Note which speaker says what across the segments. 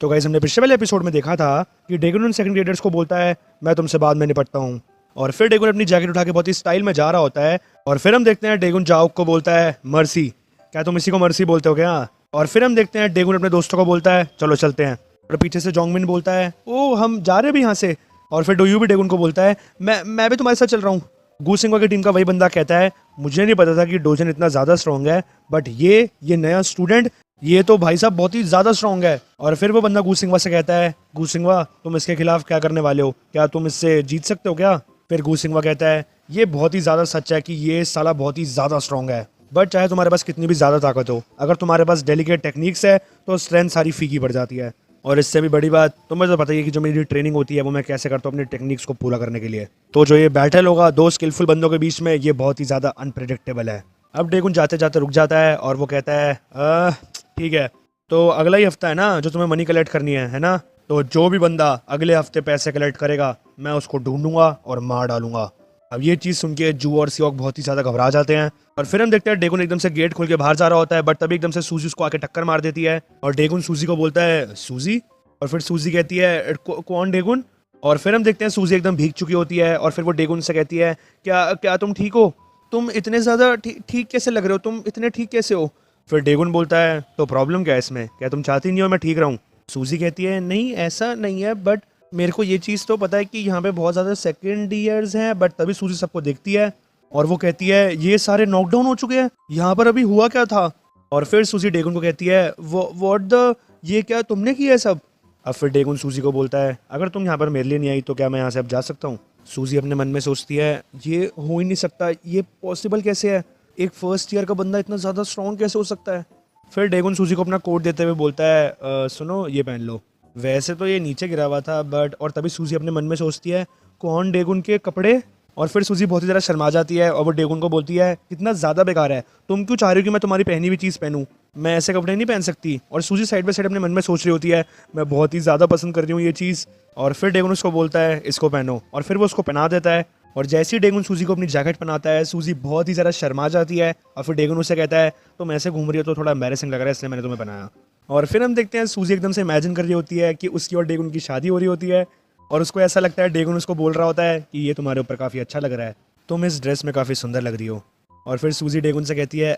Speaker 1: तो गाइस हमने पिछले वाले एपिसोड में देखा था कि डेगुन उन सेकंड ग्रेडर्स को बोलता है मैं तुमसे बाद में निपटता हूँ। और फिर डेगुन अपनी जैकेट उठा के बहुत ही स्टाइल में जा रहा होता है। और फिर हम देखते हैं डेगुन जाओक को बोलता है मर्सी, क्या तुम इसी को मर्सी बोलते हो क्या? और फिर हम देखते हैं डेगुन अपने दोस्तों को बोलता है चलो चलते हैं। और पीछे से जोंगमिन बोलता है ओ हम जा रहे हैं भी यहाँ से। और फिर डोयू भी डेगुन को बोलता है मैं भी तुम्हारे साथ चल रहा हूँ। गू सिंघवा की टीम का वही बंदा कहता है मुझे नहीं पता था कि डोजन इतना ज़्यादा स्ट्रॉन्ग है, बट ये नया स्टूडेंट ये तो भाई साहब बहुत ही ज़्यादा स्ट्रॉन्ग है। और फिर वो बंदा गू सिंघवा से कहता है गू सिंघवा तुम इसके खिलाफ क्या करने वाले हो, क्या तुम इससे जीत सकते हो क्या? फिर गू सिंघवा कहता है ये बहुत ही ज़्यादा सच है कि ये साला बहुत ही ज़्यादा स्ट्रॉन्ग है, बट चाहे तुम्हारे पास कितनी भी ज़्यादा ताकत हो, अगर तुम्हारे पास डेलिकेट टेक्निक्स है तो स्ट्रेंथ सारी फीकी पड़ जाती है। और इससे भी बड़ी बात तुम्हें तो पता ही है कि जो मेरी ट्रेनिंग होती है वो मैं कैसे करता हूँ अपनी टेक्निक्स को पूरा करने के लिए। तो जो ये बैटल होगा दो स्किलफुल बंदों के बीच में ये बहुत ही ज़्यादा अनप्रिडिक्टेबल है। अब डेगुन जाते जाते रुक जाता है और वो कहता है ठीक है, तो अगला ही हफ्ता है ना जो तुम्हें मनी कलेक्ट करनी है ना? तो जो भी बंदा अगले हफ्ते पैसे कलेक्ट करेगा मैं उसको ढूंढूंगा और मार डालूंगा। अब ये चीज़ सुन के जू और सियोक बहुत ही ज़्यादा घबरा जाते हैं। और फिर हम देखते हैं डेगुन एकदम से गेट खोल के बाहर जा रहा होता है, बट तभी एकदम से सूजी उसको आके टक्कर मार देती है। और डेगुन सूजी को बोलता है सूजी, और फिर सूजी कहती है कौन डेगुन? और फिर हम देखते हैं सूजी एकदम भीग चुकी होती है और फिर वो डेगुन से कहती है क्या क्या तुम ठीक हो? तुम इतने ज़्यादा ठीक कैसे लग रहे हो, तुम इतने ठीक कैसे हो? फिर डेगुन बोलता है तो प्रॉब्लम क्या है इसमें, क्या तुम चाहती नहीं हो मैं ठीक रहूँ? सूजी कहती है नहीं ऐसा नहीं है, बट मेरे को ये चीज़ तो पता है कि यहाँ पे बहुत ज़्यादा सेकेंड ईयर्स हैं। बट तभी सूजी सबको देखती है और वो कहती है ये सारे नॉकडाउन हो चुके हैं, यहाँ पर अभी हुआ क्या था? और फिर सूजी डेगुन को कहती है वो व्हाट द ये क्या तुमने किया है सब? अब फिर डेगुन सूजी को बोलता है अगर तुम यहाँ पर मेरे लिए नहीं आई तो क्या मैं यहाँ से अब जा सकता हूँ? सूजी अपने मन में सोचती है ये हो ही नहीं सकता, ये पॉसिबल कैसे है, एक फर्स्ट ईयर का बंदा इतना ज़्यादा स्ट्रॉन्ग कैसे हो सकता है? फिर डेगुन सूजी को अपना कोट देते हुए बोलता है सुनो ये पहन लो। वैसे तो ये नीचे गिरा हुआ था बट, और तभी सूजी अपने मन में सोचती है कौन डेगुन के कपड़े? और फिर सूजी बहुत ही ज़्यादा शर्मा जाती है और वो डेगुन को बोलती है कितना ज़्यादा बेकार है, तुम क्यों चाह रही हो कि मैं तुम्हारी पहनी हुई चीज़ पहनूं? मैं ऐसे कपड़े नहीं पहन सकती। और सूजी साइड बाई साइड अपने मन में सोच रही होती है मैं बहुत ही ज़्यादा पसंद कर रही हूँ ये चीज़। और फिर डेगुन उसको बोलता है इसको पहनो, और फिर वो उसको पहना देता है। और जैसे ही डेगुन सूजी को अपनी जैकेट पहनाता है सूजी बहुत ही ज़्यादा शर्मा जाती है और फिर डेगुन उससे कहता है तुम ऐसे घूम रही हो तो थोड़ा एम्बैरेसिंग लग रहा है इसलिए मैंने तुम्हें बनाया। और फिर हम देखते हैं सूजी एकदम से इमेजिन कर रही होती है कि उसकी और डेगुन की शादी हो रही होती है और उसको ऐसा लगता है डेगुन उसको बोल रहा होता है कि ये तुम्हारे ऊपर काफ़ी अच्छा लग रहा है, तुम इस ड्रेस में काफ़ी सुंदर लग रही हो। और फिर सूजी डेगुन से कहती है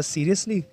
Speaker 1: सीरियसली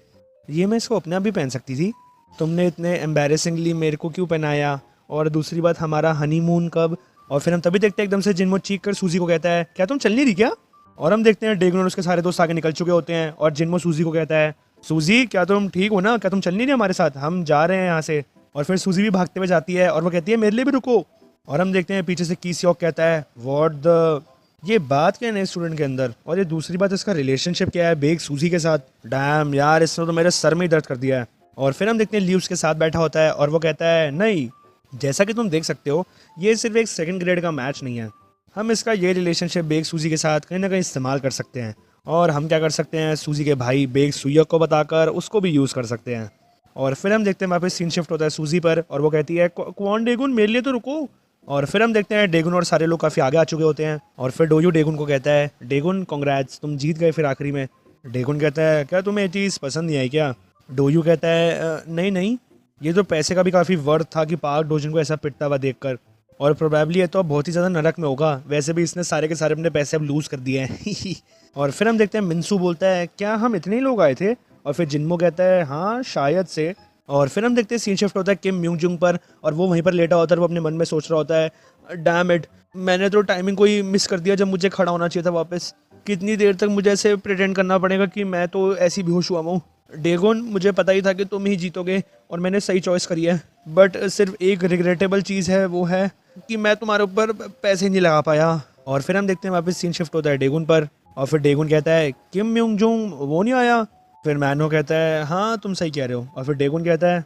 Speaker 1: ये मैं इसको अपने आप भी पहन सकती थी, तुमने इतने एम्बैरेसिंगली मेरे को क्यों पहनाया? और दूसरी बात हमारा हनीमून कब? और फिर हम तभी देखते हैं एकदम से जिन्मो चीख कर सूजी को कहता है क्या तुम चल नहीं रही क्या? और हम देखते हैं डेगुन और उसके सारे दोस्त आगे निकल चुके होते हैं और जिन्मो सूजी को कहता है सूजी क्या तुम ठीक हो ना, क्या तुम चल नहीं रही हमारे साथ, हम जा रहे हैं यहाँ से। और फिर सूजी भी भागते हुए जाती है और वो कहती है मेरे लिए भी रुको। और हम देखते हैं पीछे से की सियोक कहता है व्हाट द ये बात क्या है नए स्टूडेंट के अंदर, और ये दूसरी बात इसका रिलेशनशिप क्या है बेग सूजी के साथ? डैम यार इसने तो मेरे सर में ही दर्द कर दिया है। और फिर हम देखते हैं लीव्स के साथ बैठा होता है और वो कहता है नहीं, जैसा कि तुम देख सकते हो ये सिर्फ एक सेकंड ग्रेड का मैच नहीं है, हम इसका ये रिलेशनशिप बेग सूजी के साथ कहीं ना कहीं इस्तेमाल कर सकते हैं। और हम क्या कर सकते हैं सूजी के भाई बेग सुयक को बताकर उसको भी यूज़ कर सकते हैं। और फिर हम देखते हैं वापस सीन शिफ्ट होता है सूजी पर और वो कहती है कौन डेगुन मेरे लिए तो रुको। और फिर हम देखते हैं डेगुन और सारे लोग काफ़ी आगे आ चुके होते हैं और फिर डोयू डेगुन को कहता है डेगुन कॉन्ग्रेट्स तुम जीत गए फिर आखिरी में। डेगुन कहता है क्या तुम्हें ये चीज़ पसंद नहीं आई क्या? डोयू कहता है नहीं नहीं, ये तो पैसे का भी काफ़ी वर्थ था कि पार्क डोजन को ऐसा पिटता हुआ देखकर, और प्रोबेबली ये तो अब बहुत ही ज़्यादा नरक में होगा, वैसे भी इसने सारे के सारे अपने पैसे अब लूज़ कर दिए हैं। और फिर हम देखते हैं मिनसू बोलता है क्या हम इतने ही लोग आए थे? और फिर जिन्मो कहता है हाँ शायद से। और फिर हम देखते हैं सीन शिफ्ट होता है किम म्यूंग जुंग पर और वो वहीं पर लेटा होता है और वो अपने मन में सोच रहा होता है डैम इट, मैंने तो टाइमिंग को ही मिस कर दिया जब मुझे खड़ा होना चाहिए था वापस, कितनी देर तक मुझे ऐसे प्रिटेंड करना पड़ेगा कि मैं तो ऐसी बेहोश हुआ हूँ। डेगोन मुझे पता ही था कि तुम ही जीतोगे और मैंने सही चॉइस करी है, बट सिर्फ एक रिग्रेटेबल चीज़ है वो है कि मैं तुम्हारे ऊपर पैसे नहीं लगा पाया। और फिर हम देखते हैं वापस सीन शिफ्ट होता है डेगुन पर और फिर डेगुन कहता है किम म्यूंग जुंग वो नहीं आया? फिर मैनो कहता है हाँ तुम सही कह रहे हो। और फिर डेगुन कहता है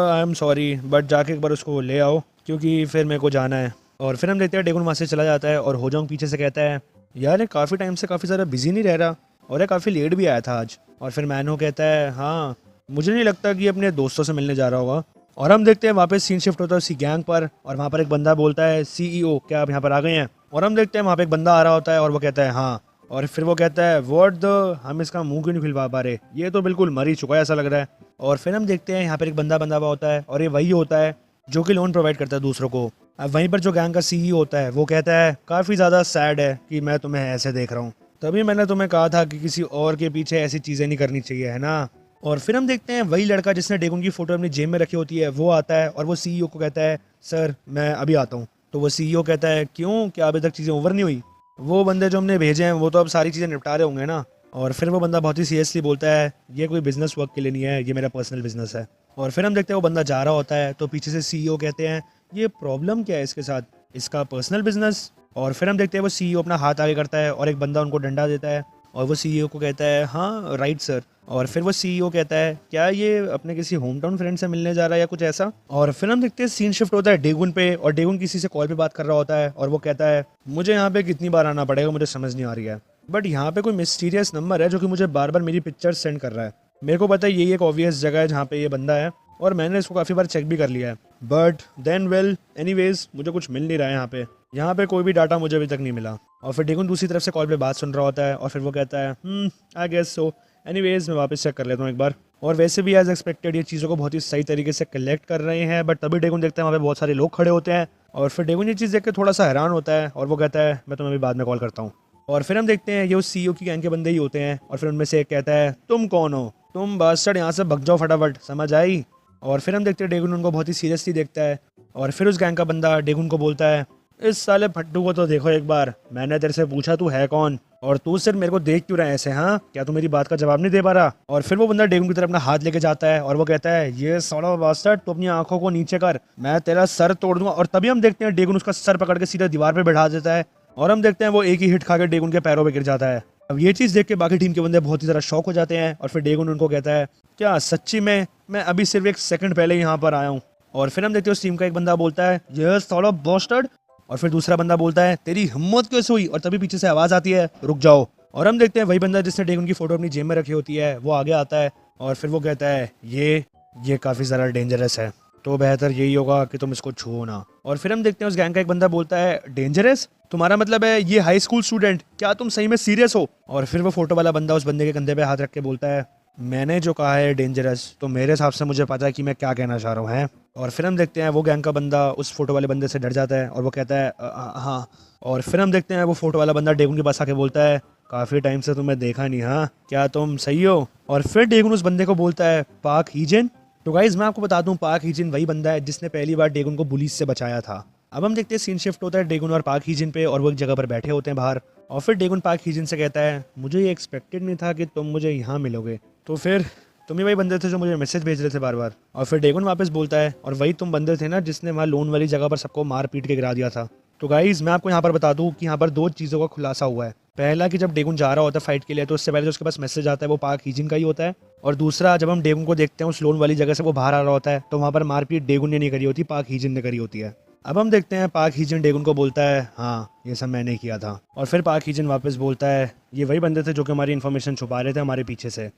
Speaker 1: आई एम सॉरी बट जाके एक बार उसको ले आओ क्योंकि फिर मेरे को जाना है। और फिर हम देखते हैं डेगुन वहाँ से चला जाता है और होजोंग पीछे से कहता है यार ये काफ़ी टाइम से काफ़ी ज़्यादा बिजी नहीं रह रहा और ये काफ़ी लेट भी आया था आज। और फिर मैनो कहता है हाँ मुझे नहीं लगता कि अपने दोस्तों से मिलने जा रहा होगा। और हम देखते हैं वापस सीन शिफ्ट होता है उसी गैंग पर और वहाँ पर एक बंदा बोलता है सीईओ क्या आप यहाँ पर आ गए हैं? और हम देखते हैं वहाँ पे एक बंदा आ रहा होता है और वो कहता है हाँ। और फिर वो कहता है व्हाट द हम इसका मुंह क्यों नहीं खुलवा पा रहे, ये तो बिल्कुल मर ही चुका है ऐसा लग रहा है। और फिर हम देखते हैं यहाँ पर एक बंदा बंधा हुआ होता है और ये वही होता है जो कि लोन प्रोवाइड करता है दूसरों को। अब वहीं पर जो गैंग का सीईओ होता है वो कहता है काफ़ी ज़्यादा सैड है कि मैं तुम्हें ऐसे देख रहा हूँ, तभी मैंने तुम्हें कहा था कि किसी और के पीछे ऐसी चीज़ें नहीं करनी चाहिए, है ना। और फिर हम देखते हैं वही लड़का जिसने डेगुन की फ़ोटो अपनी जेब में रखी होती है वो आता है और वो सीईओ को कहता है सर मैं अभी आता हूँ। तो वो सीईओ कहता है क्यों, क्या अभी तक चीज़ें ओवर नहीं हुई? वो बंदे जो हमने भेजे हैं वो तो अब सारी चीज़ें निपटा रहे होंगे ना। और फिर वो बंदा बहुत ही सीरियसली बोलता है ये कोई बिजनेस वर्क के लिए नहीं है, ये मेरा पर्सनल बिजनेस है। और फिर हम देखते हैं वो बंदा जा रहा होता है तो पीछे से सीईओ कहते हैं ये प्रॉब्लम क्या है इसके साथ, इसका पर्सनल बिजनेस। और फिर हम देखते हैं वो सीईओ अपना हाथ आगे करता है और एक बंदा उनको डंडा देता है और वो सीईओ को कहता है हाँ राइट सर। और फिर वो सीईओ कहता है क्या ये अपने किसी होम टाउन फ्रेंड से मिलने जा रहा है या कुछ ऐसा। और फिर हम देखते हैं सीन शिफ्ट होता है डेगुन पे और डेगुन किसी से कॉल पे बात कर रहा होता है और वो कहता है मुझे यहाँ पे कितनी बार आना पड़ेगा मुझे समझ नहीं आ रही है, बट यहाँ पे कोई मिस्टीरियस नंबर है जो कि मुझे बार बार मेरी पिक्चर सेंड कर रहा है। मेरे को पता है यही एक ऑब्वियस जगह है जहाँ पे ये बंदा है और मैंने इसको काफ़ी बार चेक भी कर लिया है, बट देन वेल एनीवेज मुझे कुछ मिल नहीं रहा है यहाँ पे कोई भी डाटा मुझे अभी तक नहीं मिला। और फिर डेगुन दूसरी तरफ से कॉल पे बात सुन रहा होता है और फिर वो कहता है आई गेस सो, एनीवेज मैं वापस चेक कर लेता हूँ एक बार। और वैसे भी एज एक्सपेक्टेड ये चीज़ों को बहुत ही सही तरीके से कलेक्ट कर रहे हैं, बट तभी डेगुन देखता है वहाँ पे बहुत सारे लोग खड़े होते हैं और फिर डेगुन ये चीज़ देख के थोड़ा सा हैरान होता है और वो कहता है मैं तुम्हें अभी बाद में कॉल करता हूँ। और फिर हम देखते हैं ये उस सीईओ की गैंग के बंदे ही होते हैं और फिर उनमें से एक कहता है तुम कौन हो, तुम बास्टर्ड यहाँ से भग जाओ फटाफट, समझ आई। और फिर हम देखते हैं डेगुन उनको बहुत ही सीरियसली देखता है और फिर उस गैंग का बंदा डेगुन को बोलता है इस साले फट्टू को तो देखो एक बार, मैंने तेरे से पूछा तू है कौन और तू सिर्फ मेरे को देख क्यों रहा है ऐसे, हाँ क्या तू मेरी बात का जवाब नहीं दे पा रहा। और फिर वो बंदा डेगुन की तरफ अपना हाथ लेके जाता है और वो कहता है ये साला बास्टर्ड तू अपनी आंखों को नीचे कर, मैं तेरा सर तोड़ दूंगा। और तभी हम देखते हैं डेगुन उसका सर पकड़ के सीधा दीवार पे बैठा देता है और हम देखते हैं वो एक ही हिट खा के डेगुन के पैरों पे गिर जाता है। अब ये चीज़ देख के बाकी टीम के बंदे बहुत ही ज़्यादा शॉक हो जाते हैं और फिर डेगुन उनको कहता है क्या सच्ची में मैं अभी सिर्फ एक सेकंड पहले यहाँ पर आया हूँ। और फिर हम देखते हैं उस टीम का एक बंदा बोलता है ये साला बास्टर्ड और फिर दूसरा बंदा बोलता है तेरी हिम्मत कैसे हुई, और तभी पीछे से आवाज़ आती है रुक जाओ। और हम देखते हैं वही बंदा जिसने डेगुन की फोटो अपनी जेब में रखी होती है वो आगे आता है और फिर वो कहता है ये काफ़ी ज़्यादा डेंजरस है, तो बेहतर यही होगा कि तुम इसको छुओ ना। और फिर हम देखते हैं उस गैंग का एक बंदा बोलता है डेंजरस, तुम्हारा मतलब है ये हाई स्कूल स्टूडेंट, क्या तुम सही में सीरियस हो? और फिर वो फोटो वाला बंदा उस बंदे के कंधे पे हाथ रख के बोलता है मैंने जो कहा है डेंजरस, तो मेरे हिसाब से मुझे पता है कि मैं क्या कहना चाह रहा हूँ है। और फिर हम देखते हैं वो गैंग का बंदा उस फोटो वाले बंदे से डर जाता है और वो कहता है हाँ। और फिर हम देखते हैं वो फोटो वाला बंदा डेगुन के पास आके बोलता है काफ़ी टाइम से तुम्हें देखा नहीं, हाँ क्या तुम सही हो? और फिर डेगुन उस बंदे को बोलता है पाक हीजन। तो गाइज मैं आपको बता दूं पाक हीजन वही बंदा है जिसने पहली बार डेगुन को पुलिस से बचाया था। अब हम देखते हैं सीन शिफ्ट होता है डेगुन और पाक हीजन पे और वो एक जगह पर बैठे होते हैं बाहर और फिर डेगुन पाक हीजन से कहता है मुझे ये एक्सपेक्टेड नहीं था कि तुम मुझे यहाँ मिलोगे, तो फिर तुम ही वही बंदे थे जो मुझे मैसेज भेज रहे थे बार बार। और फिर डेगुन वापस बोलता है और वही तुम बंदे थे ना जिसने वहाँ लोन वाली जगह पर सबको मार पीट के गिरा दिया था। तो गाइज मैं आपको यहाँ पर बता दूँ कि यहाँ पर दो चीज़ों का खुलासा हुआ है। पहला कि जब डेगुन जा रहा होता है फाइट के लिए तो उससे पहले जो उसके पास मैसेज आता है वो पाक हीजन का ही होता है, और दूसरा जब हम डेगुन को देखते हैं उस लोन वाली जगह से वो बाहर आ रहा होता है तो वहाँ पर मारपीट डेगुन ने नहीं करी होती, पाक हीजन ने करी होती है। अब हम देखते हैं पाक हीजन डेगुन को बोलता है हाँ ये सब मैंने किया था। और फिर पाक हीजन वापस बोलता है ये वही बंदे थे जो कि हमारी इन्फॉर्मेशन छुपा रहे थे हमारे पीछे से,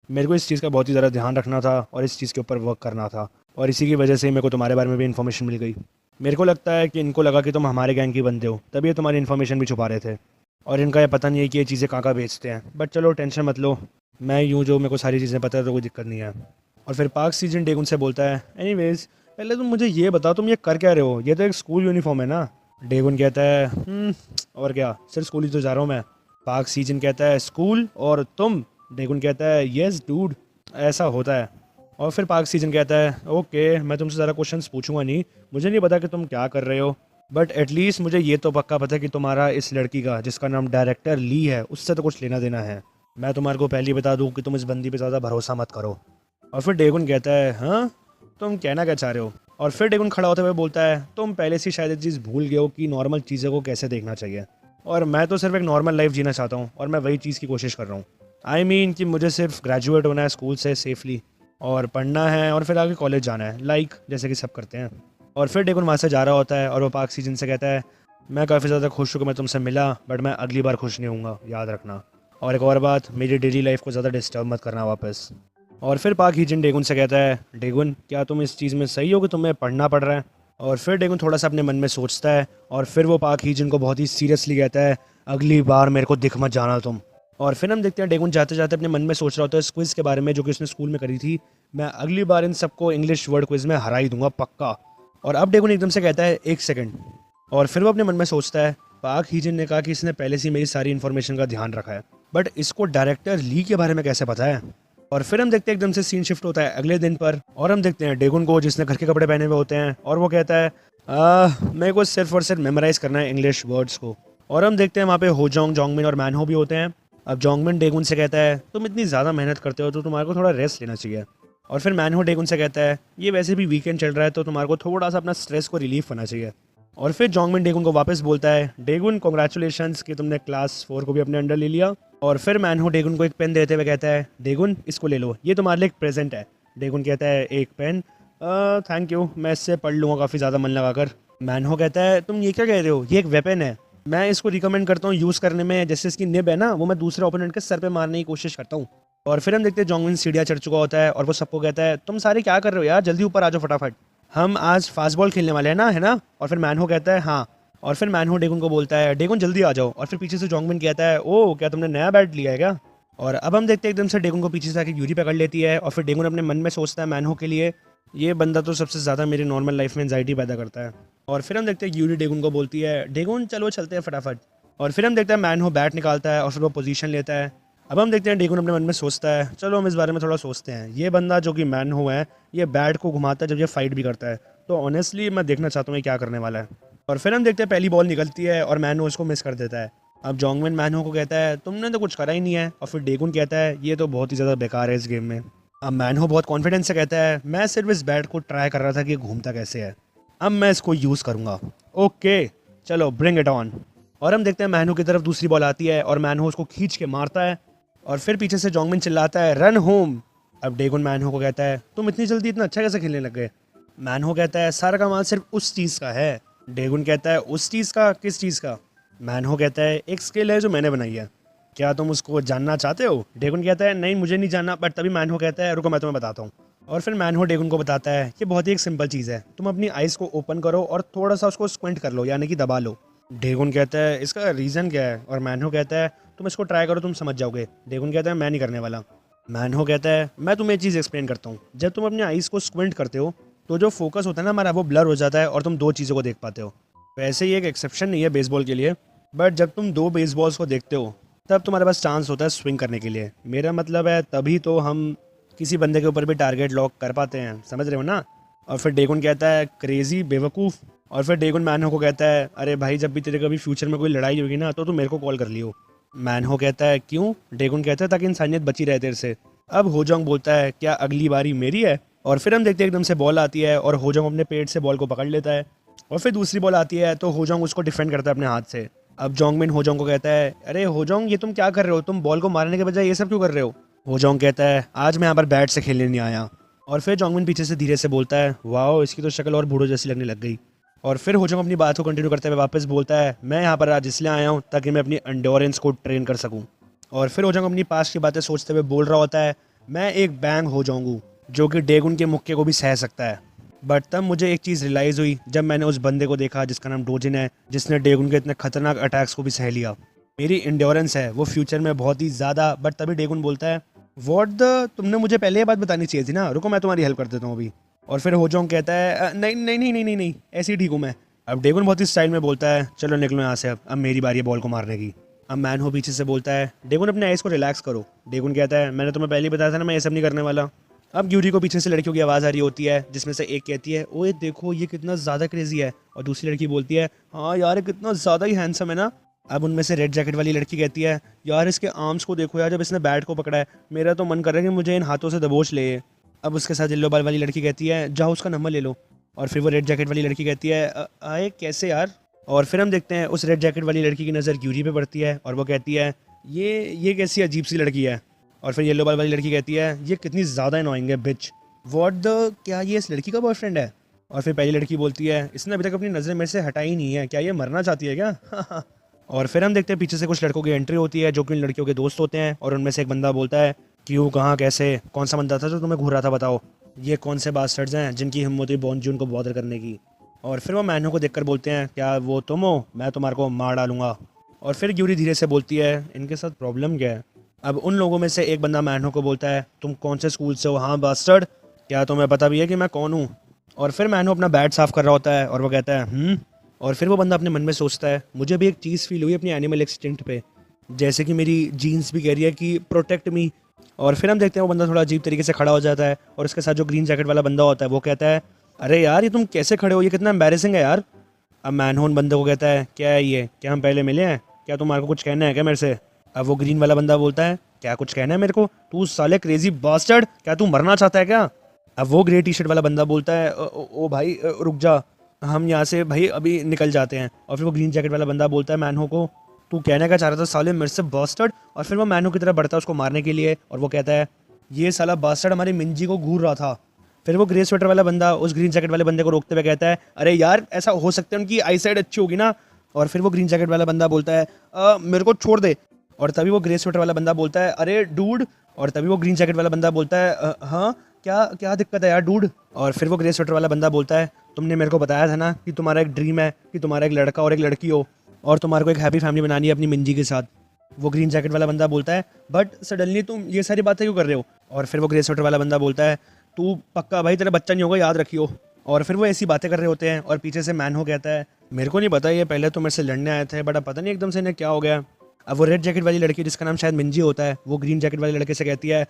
Speaker 1: मेरे को इस चीज़ का बहुत ही ज़्यादा ध्यान रखना था और इस चीज़ के ऊपर वर्क करना था और इसी की वजह से मेरे को तुम्हारे बारे में भी इन्फॉर्मेशन मिल गई। मेरे को लगता है कि इनको लगा कि तुम हमारे गैंग की बंदे हो तभी ये तुम्हारी इन्फॉर्मेशन भी छुपा रहे थे और इनका ये पता नहीं है कि ये चीज़ें कहाँ बेचते हैं, बट चलो टेंशन मत लो, मैं यूँ जो मेरे को सारी चीज़ें पता है तो कोई दिक्कत नहीं है। और फिर पाक सीजन डेगुन से बोलता है एनीवेज पहले तुम मुझे ये बताओ तुम ये कर क्या रहे हो, ये तो एक स्कूल यूनिफॉर्म है ना। डेगुन कहता है और क्या सिर्फ स्कूल ही तो जा रहा हूँ मैं। पाक सीजन कहता है स्कूल और तुम? डेगुन कहता है येस डूड ऐसा होता है। और फिर पाक सीजन कहता है ओके मैं तुमसे ज़्यादा क्वेश्चंस पूछूंगा नहीं, मुझे नहीं पता कि तुम क्या कर रहे हो, बट एटलीस्ट मुझे ये तो पक्का पता है कि तुम्हारा इस लड़की का जिसका नाम डायरेक्टर ली है उससे तो कुछ लेना देना है। मैं तुम्हारे को पहले ही बता दूं कि तुम इस बंदी पे ज़्यादा भरोसा मत करो। और फिर डेगुन कहता है हाँ तुम कहना क्या चाह रहे हो? और फिर डेगुन खड़ा होते हुए बोलता है तुम पहले से शायद ये चीज़ भूल गए हो कि नॉर्मल चीज़ों को कैसे देखना चाहिए, और मैं तो सिर्फ एक नॉर्मल लाइफ जीना चाहता हूँ और मैं वही चीज़ की कोशिश कर रहा हूँ। आई मीन कि मुझे सिर्फ ग्रेजुएट होना है स्कूल से सेफली और पढ़ना है और फिर आगे कॉलेज जाना है लाइक जैसे कि सब करते हैं। और फिर डेगुन वहाँ से जा रहा होता है और वो पाक सीजन से कहता है मैं काफ़ी ज़्यादा खुश हूँ कि मैं तुमसे मिला, बट मैं अगली बार खुश नहीं होऊंगा, याद रखना। और एक और बात, मेरी डेली लाइफ को ज़्यादा डिस्टर्ब मत करना वापस। और फिर पाक हीजन डेगुन से कहता है डेगुन क्या तुम इस चीज़ में सही हो कि तुम्हें पढ़ना पड़ रहा है? और फिर डेगुन थोड़ा सा अपने मन में सोचता है और फिर वो पाक हीजन को बहुत ही सीरियसली कहता है अगली बार मेरे को दिख मत जाना तुम। और फिर हम देखते हैं डेगुन जाते जाते अपने मन में सोच रहा होता है इस क्विज़ के बारे में जो कि उसने स्कूल में करी थी, मैं अगली बार इन सबको इंग्लिश वर्ड क्विज़ में हरा ही दूंगा पक्का। और अब डेगुन एकदम से कहता है 1 सेकंड। और फिर वो अपने मन में सोचता है पाक हीजिन ने कहा कि इसने पहले से ही मेरी सारी इन्फॉर्मेशन का ध्यान रखा है, बट इसको डायरेक्टर ली के बारे में कैसे पता है। और फिर हम देखते हैं एकदम से सीन शिफ्ट होता है अगले दिन पर, और हम देखते हैं डेगुन को जिसने घर के कपड़े पहने हुए होते हैं, और वो कहता है मेरे को सिर्फ और सिर्फ मेमोराइज करना है इंग्लिश वर्ड्स को। और हम देखते हैं वहाँ पे होजोंग, जोंगमिन और मैनहो भी होते हैं। अब जोंगमिन डेगुन से कहता है तुम इतनी ज़्यादा मेहनत करते हो तो तुम्हारे को थोड़ा रेस्ट लेना चाहिए। और फिर मैनहो डेगुन से कहता है ये वैसे भी वीकेंड चल रहा है तो तुम्हारे को थोड़ा सा अपना स्ट्रेस को रिलीफ होना चाहिए। और फिर जोंगमिन डेगुन को वापस बोलता है डेगुन कॉन्ग्रेचुलेशंस कि तुमने क्लास 4 को भी अपने अंडर ले लिया। और फिर मैनहो डेगुन को एक पेन देते हुए कहता है डेगुन इसको ले लो, ये तुम्हारे लिए एक प्रेजेंट है। डेगुन कहता है एक पेन, थैंक यू, मैं इससे पढ़ लूँगा काफ़ी ज़्यादा मन लगाकर। मैनहो कहता है तुम ये क्या कह रहे हो, ये एक वेपन है, मैं इसको रिकमेंड करता हूँ यूज़ करने में, जैसे इसकी निब है ना वो मैं दूसरे ओपोनेंट के सर पे मारने की कोशिश करता हूँ। और फिर हम देखते हैं जोंगमिन सीढ़ियाँ चढ़ चुका होता है और वो सबको कहता है तुम सारे क्या कर रहे हो यार, जल्दी ऊपर आ जाओ फटाफट, हम आज फास्ट बॉल खेलने वाले हैं ना, है ना। और फिर मैनहो कहता है हाँ। और फिर मैनहो डेगुन को बोलता है डेगुन जल्दी आ जाओ। और फिर पीछे से जोंगमिन कहता है ओ क्या तुमने नया बैट लिया है क्या। और अब हम देखते हैं एकदम से डेगुन को पीछे से आके यूरी पकड़ लेती है। और फिर डेगुन अपने मन में सोचता है मैनहो के लिए ये बंदा तो सबसे ज़्यादा मेरी नॉर्मल लाइफ में एंजाइटी पैदा करता है। और फिर हम देखते हैं यूरी डेगुन को बोलती है डेगुन चलो चलते हैं फटाफट। और फिर हम देखते हैं मैनहो बैट निकालता है और फिर वो पोजीशन लेता है। अब हम देखते हैं डेगुन अपने मन में सोचता है चलो हम इस बारे में थोड़ा सोचते हैं, ये बंदा जो कि मैनहो है ये बैट को घुमाता है जब ये फाइट भी करता है, तो ऑनेस्टली मैं देखना चाहता हूँ ये क्या करने वाला है। और फिर हम देखते हैं पहली बॉल निकलती है और मैनहो इसको मिस कर देता है। अब जोंगमिन मैनहो को कहता है तुमने तो कुछ करा ही नहीं है। और फिर डेगुन कहता है ये तो बहुत ही ज़्यादा बेकार है इस गेम में। अब मैनहो बहुत कॉन्फिडेंस से कहता है मैं सिर्फ इस बैट को ट्राई कर रहा था कि ये घूमता कैसे है, अब मैं इसको यूज़ करूँगा, ओके चलो ब्रिंग इट ऑन। और हम देखते हैं मैनहो की तरफ दूसरी बॉल आती है और मैनहो उसको खींच के मारता है। और फिर पीछे से जोंगमिन चिल्लाता है रन होम। अब डेगुन मैनहो को कहता है तुम इतनी जल्दी इतना अच्छा कैसे खेलने लग गए। मैनहो कहता है सारा कमाल सिर्फ उस चीज़ का है। डेगुन कहता है उस चीज़ का, किस चीज़ का। मैनहो कहता है एक स्किल है जो मैंने बनाई है, क्या तुम उसको जानना चाहते हो। डेगुन कहता है नहीं मुझे नहीं जानना, बट तभी मैनहो कहता है रुको मैं तुम्हें बताता हूँ। और फिर मैनहो डेगुन को बताता है कि बहुत ही एक सिंपल चीज़ है, तुम अपनी आइज़ को ओपन करो और थोड़ा सा उसको स्क्विंट कर लो यानी कि दबा लो। डेगुन कहता है इसका रीज़न क्या है। और मैनहो कहता है तुम इसको ट्राई करो तुम समझ जाओगे। डेगुन कहता है मैं नहीं करने वाला। मैनहो कहता है मैं तुम्हें एक चीज़ एक्सप्लेन करता हूँ, जब तुम अपनी आइज़ को स्क्विंट करते हो तो जो फोकस होता है ना हमारा वो ब्लर हो जाता है और तुम दो चीज़ों को देख पाते हो। वैसे ही एक एक्सेप्शन नहीं है बेसबॉल के लिए, बट जब तुम दो बेसबॉल्स को देखते हो तब तुम्हारे पास चांस होता है स्विंग करने के लिए। मेरा मतलब है तभी तो हम किसी बंदे के ऊपर भी टारगेट लॉक कर पाते हैं, समझ रहे हो ना। और फिर डेगुन कहता है क्रेजी बेवकूफ़। और फिर डेगुन मैनहो को कहता है अरे भाई जब भी तेरे कभी फ्यूचर में कोई लड़ाई होगी ना तो तू मेरे को कॉल कर लियो। मैनहो कहता है क्यों। डेगुन कहता है ताकि इंसानियत बची रहे तेरे से। अब होजोंग बोलता है क्या अगली बारी मेरी है। और फिर हम देखते हैं एकदम से बॉल आती है और होजोंग अपने पेट से बॉल को पकड़ लेता है। और फिर दूसरी बॉल आती है तो होजोंग उसको डिफेंड करता है अपने हाथ से। अब जोंगमिन होजोंग को कहता है अरे होजोंग ये तुम क्या कर रहे हो, तुम बॉल को मारने के बजाय ये सब क्यों कर रहे हो। होजोंग कहता है आज मैं यहाँ पर बैट से खेलने नहीं आया। और फिर जोंगमिन पीछे से धीरे से बोलता है वाओ इसकी तो शक्ल और बूढ़ो जैसी लगने लग गई। और फिर होजोंग अपनी बात को कंटिन्यू करते हुए वापस बोलता है मैं यहाँ पर आज इसलिए आया हूँ ताकि मैं अपनी एंडोरेंस को ट्रेन कर सकूँ। और फिर होजोंग अपनी पास्ट की बातें सोचते हुए बोल रहा होता है मैं एक बैंग हो जाऊँगा जो कि डेगुन के मुक्के को भी सह सकता है। बट तब मुझे एक चीज़ रियलाइज़ हुई जब मैंने उस बंदे को देखा जिसका नाम डोजिन है, जिसने डेगुन के इतने खतरनाक अटैक्स को भी सह लिया। मेरी इंड्योरेंस है वो फ्यूचर में बहुत ही ज़्यादा। बट तभी डेगुन बोलता है व्हाट द, तुमने मुझे पहले ये बात बतानी चाहिए थी ना, रुको मैं तुम्हारी हेल्प कर देता हूँ अभी। और फिर होजोंग कहता है नहीं नहीं नहीं नहीं नहीं नहीं ऐसे ही ठीक हूँ मैं। अब डेगुन बहुत ही स्टाइल में बोलता है चलो निकलो यहाँ से, अब मेरी बारी है बॉल को मारने की। अब मैनहो पीछे से बोलता है डेगुन अपने आइस को रिलैक्स करो। डेगुन कहता है मैंने तुम्हें पहले ही बताया था ना मैं ये सब नहीं करने वाला। अब यूरी को पीछे से लड़कियों की आवाज़ आ रही होती है जिसमें से एक कहती है ओए देखो ये कितना ज़्यादा क्रेजी है, और दूसरी लड़की बोलती है हाँ यार कितना ज़्यादा ही हैंडसम है ना। अब उनमें से रेड जैकेट वाली लड़की कहती है यार इसके आर्म्स को देखो यार, जब इसने बैट को पकड़ा है मेरा तो मन कर रहा है कि मुझे इन हाथों से दबोच ले। अब उसके साथ येलो बाल वाली लड़की कहती है जाओ उसका नंबर ले लो। और फिर वो रेड जैकेट वाली लड़की कहती है आए कैसे यार। और फिर हम देखते हैं उस रेड जैकेट वाली लड़की की नज़र यूरी पे पड़ती है और वो कहती है ये कैसी अजीब सी लड़की है। और फिर येलो बाल वाली लड़की कहती है ये कितनी ज़्यादा अनोइंग है बिच, व्हाट द, क्या ये इस लड़की का बॉयफ्रेंड है। और फिर पहली लड़की बोलती है इसने अभी तक अपनी नज़रें मेरे से हटाई नहीं है, क्या ये मरना चाहती है क्या। और फिर हम देखते हैं पीछे से कुछ लड़कों की एंट्री होती है जो कि उन लड़कियों के दोस्त होते हैं। और उनमें से एक बंदा बोलता है क्यों, कहाँ, कैसे, कौन सा बंदा था जो तुम्हें घूर रहा था बताओ, ये कौन से बास्टर्ड्स हैं जिनकी हिम्मत हुई बॉन्जून को बॉदर करने की। और फिर वो मैनहो को देखकर बोलते हैं क्या वो तुम हो, मैं तुम्हारे को मार डालूंगा। और फिर यूरी धीरे से बोलती है इनके साथ प्रॉब्लम क्या है। अब उन लोगों में से एक बंदा मैनहो को बोलता है तुम कौन से स्कूल से हो, हाँ बास्टर्ड, क्या तुम्हें पता भी है कि मैं कौन हूँ। और फिर मैनू अपना बैट साफ कर रहा होता है और वो कहता है। और फिर वो बंदा अपने मन में सोचता है मुझे भी एक चीज़ फील हुई अपनी एनिमल एक्सटिंक्ट पे, जैसे कि मेरी जीन्स भी कह रही है कि प्रोटेक्ट मी। और फिर हम देखते हैं वो बंदा थोड़ा अजीब तरीके से खड़ा हो जाता है और उसके साथ जो ग्रीन जैकेट वाला बंदा होता है वो कहता है अरे यार ये तुम कैसे खड़े हो, ये कितना एम्बैरेसिंग है यार। अब मैनहोन बंदे को कहता है क्या है ये, क्या हम पहले मिले हैं, क्या तुम्हारे को कुछ कहना है क्या मेरे से। अब वो ग्रीन वाला बंदा बोलता है क्या कुछ कहना है मेरे को, तू साले क्रेजी बास्टर्ड, क्या तू मरना चाहता है क्या। अब वो ग्रे टी शर्ट वाला बंदा बोलता है ओ भाई रुक जा, हम यहाँ से भाई अभी निकल जाते हैं। और फिर वो ग्रीन जैकेट वाला बंदा बोलता है मैनहो को तू कहने का चाह रहा था साले मेरे से बास्टर्ड। और फिर वो मैनहो की तरफ बढ़ता है उसको मारने के लिए और वो कहता है ये साला बास्टर्ड हमारी मिंजी को घूर रहा था। फिर वो ग्रे स्वेटर वाला बंदा उस ग्रीन जैकेट वाले बंदे को रोकते हुए कहता है अरे यार ऐसा हो सकता है उनकी आई साइड अच्छी होगी ना। और फिर वो ग्रीन जैकेट वाला बंदा बोलता है मेरे को छोड़ दे। और तभी वो ग्रे स्वेटर वाला बंदा बोलता है अरे डूड। और तभी वो ग्रीन जैकेट वाला बंदा बोलता है हाँ क्या क्या दिक्कत है यार डूड। और फिर वो ग्रे स्वेटर वाला बंदा बोलता है तुमने मेरे को बताया था ना कि तुम्हारा एक ड्रीम है कि तुम्हारा एक लड़का और एक लड़की हो और तुम्हारे को एक हैप्पी फैमिली बनानी है अपनी मिंजी के साथ। वो ग्रीन जैकेट वाला बंदा बोलता है बट सडनली तुम ये सारी बातें क्यों कर रहे हो। और फिर वो ग्रे स्वेटर वाला बंदा बोलता है तू पक्का भाई तेरा बच्चा नहीं होगा याद रखियो। और फिर वो ऐसी बातें कर रहे होते हैं और पीछे से मैनहो कहता है मेरे को नहीं पता ये पहले तो मेरे से लड़ने आए थे बट अब पता नहीं एकदम से इन्हें क्या हो गया। अब वो रेड जैकेट वाली लड़की जिसका नाम शायद मिंजी होता है वो ग्रीन जैकेट वाले लड़के से कहती है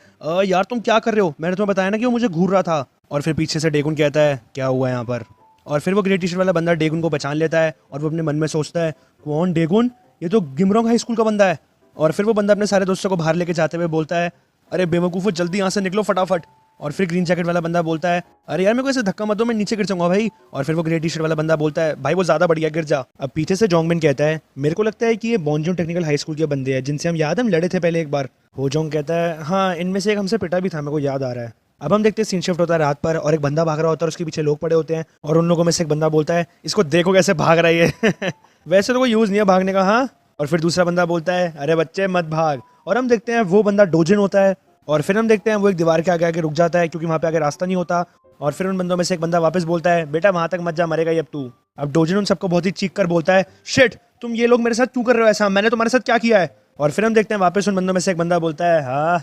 Speaker 1: यार तुम क्या कर रहे हो, मैंने तुम्हें बताया ना कि वो मुझे घूर रहा था। और फिर पीछे से डेगुन कहता है क्या हुआ यहाँ पर। और फिर वो ग्रे टी शर्ट वाला बंदा डेगुन को पहचान लेता है और वो अपने मन में सोचता है कौन डेगुन, ये तो गिमरोंग हाई स्कूल का बंदा है। और फिर वो बंदा अपने सारे दोस्तों को बाहर लेके जाते हुए बोलता है अरे बेवकूफ़ो जल्दी यहाँ से निकलो फटाफट। और फिर ग्रीन जैकेट वाला बंदा बोलता है अरे यार मेरे को ऐसे धक्का मत दो मैं नीचे गिर जाऊंगा भाई। और फिर वो ग्रे टी शर्ट वाला बंदा बोलता है भाई वो ज़्यादा बढ़िया गिर जा। अब पीछे से जोंगबिन कहता है मेरे को लगता है कि ये बॉन्जोंग टेक्निकल हाई स्कूल के बंदे हैं जिनसे हम लड़े थे पहले एक बार। होजोंग कहता है हाँ इनमें से एक हमसे पिटा भी था, मेरे को याद आ रहा है। अब हम देखते हैं सीन शिफ्ट होता है रात पर और एक बंदा भाग रहा होता है और उसके पीछे लोग पड़े होते हैं और उन लोगों में से एक बंदा बोलता है इसको देखो कैसे भाग रहा है ये वैसे तो कोई यूज़ नहीं है भागने का हाँ। और फिर दूसरा बंदा बोलता है अरे बच्चे मत भाग। और हम देखते हैं वो बंदा डोजिन होता है और फिर हम देखते हैं वो एक दीवार के आगे आगे रुक जाता है क्योंकि वहाँ पे आगे रास्ता नहीं होता। और फिर उन बंदों में से एक बंदा वापस बोलता है बेटा वहाँ तक मत जा मरेगा ही अब तू। अब डोजिन उन सबको बहुत ही चीख कर बोलता है शिट तुम ये लोग मेरे साथ क्यों कर रहे हो ऐसा, मैंने तुम्हारे साथ क्या किया है। और फिर हम देखते हैं वापस उन बंदों में से एक बंदा बोलता है हाँ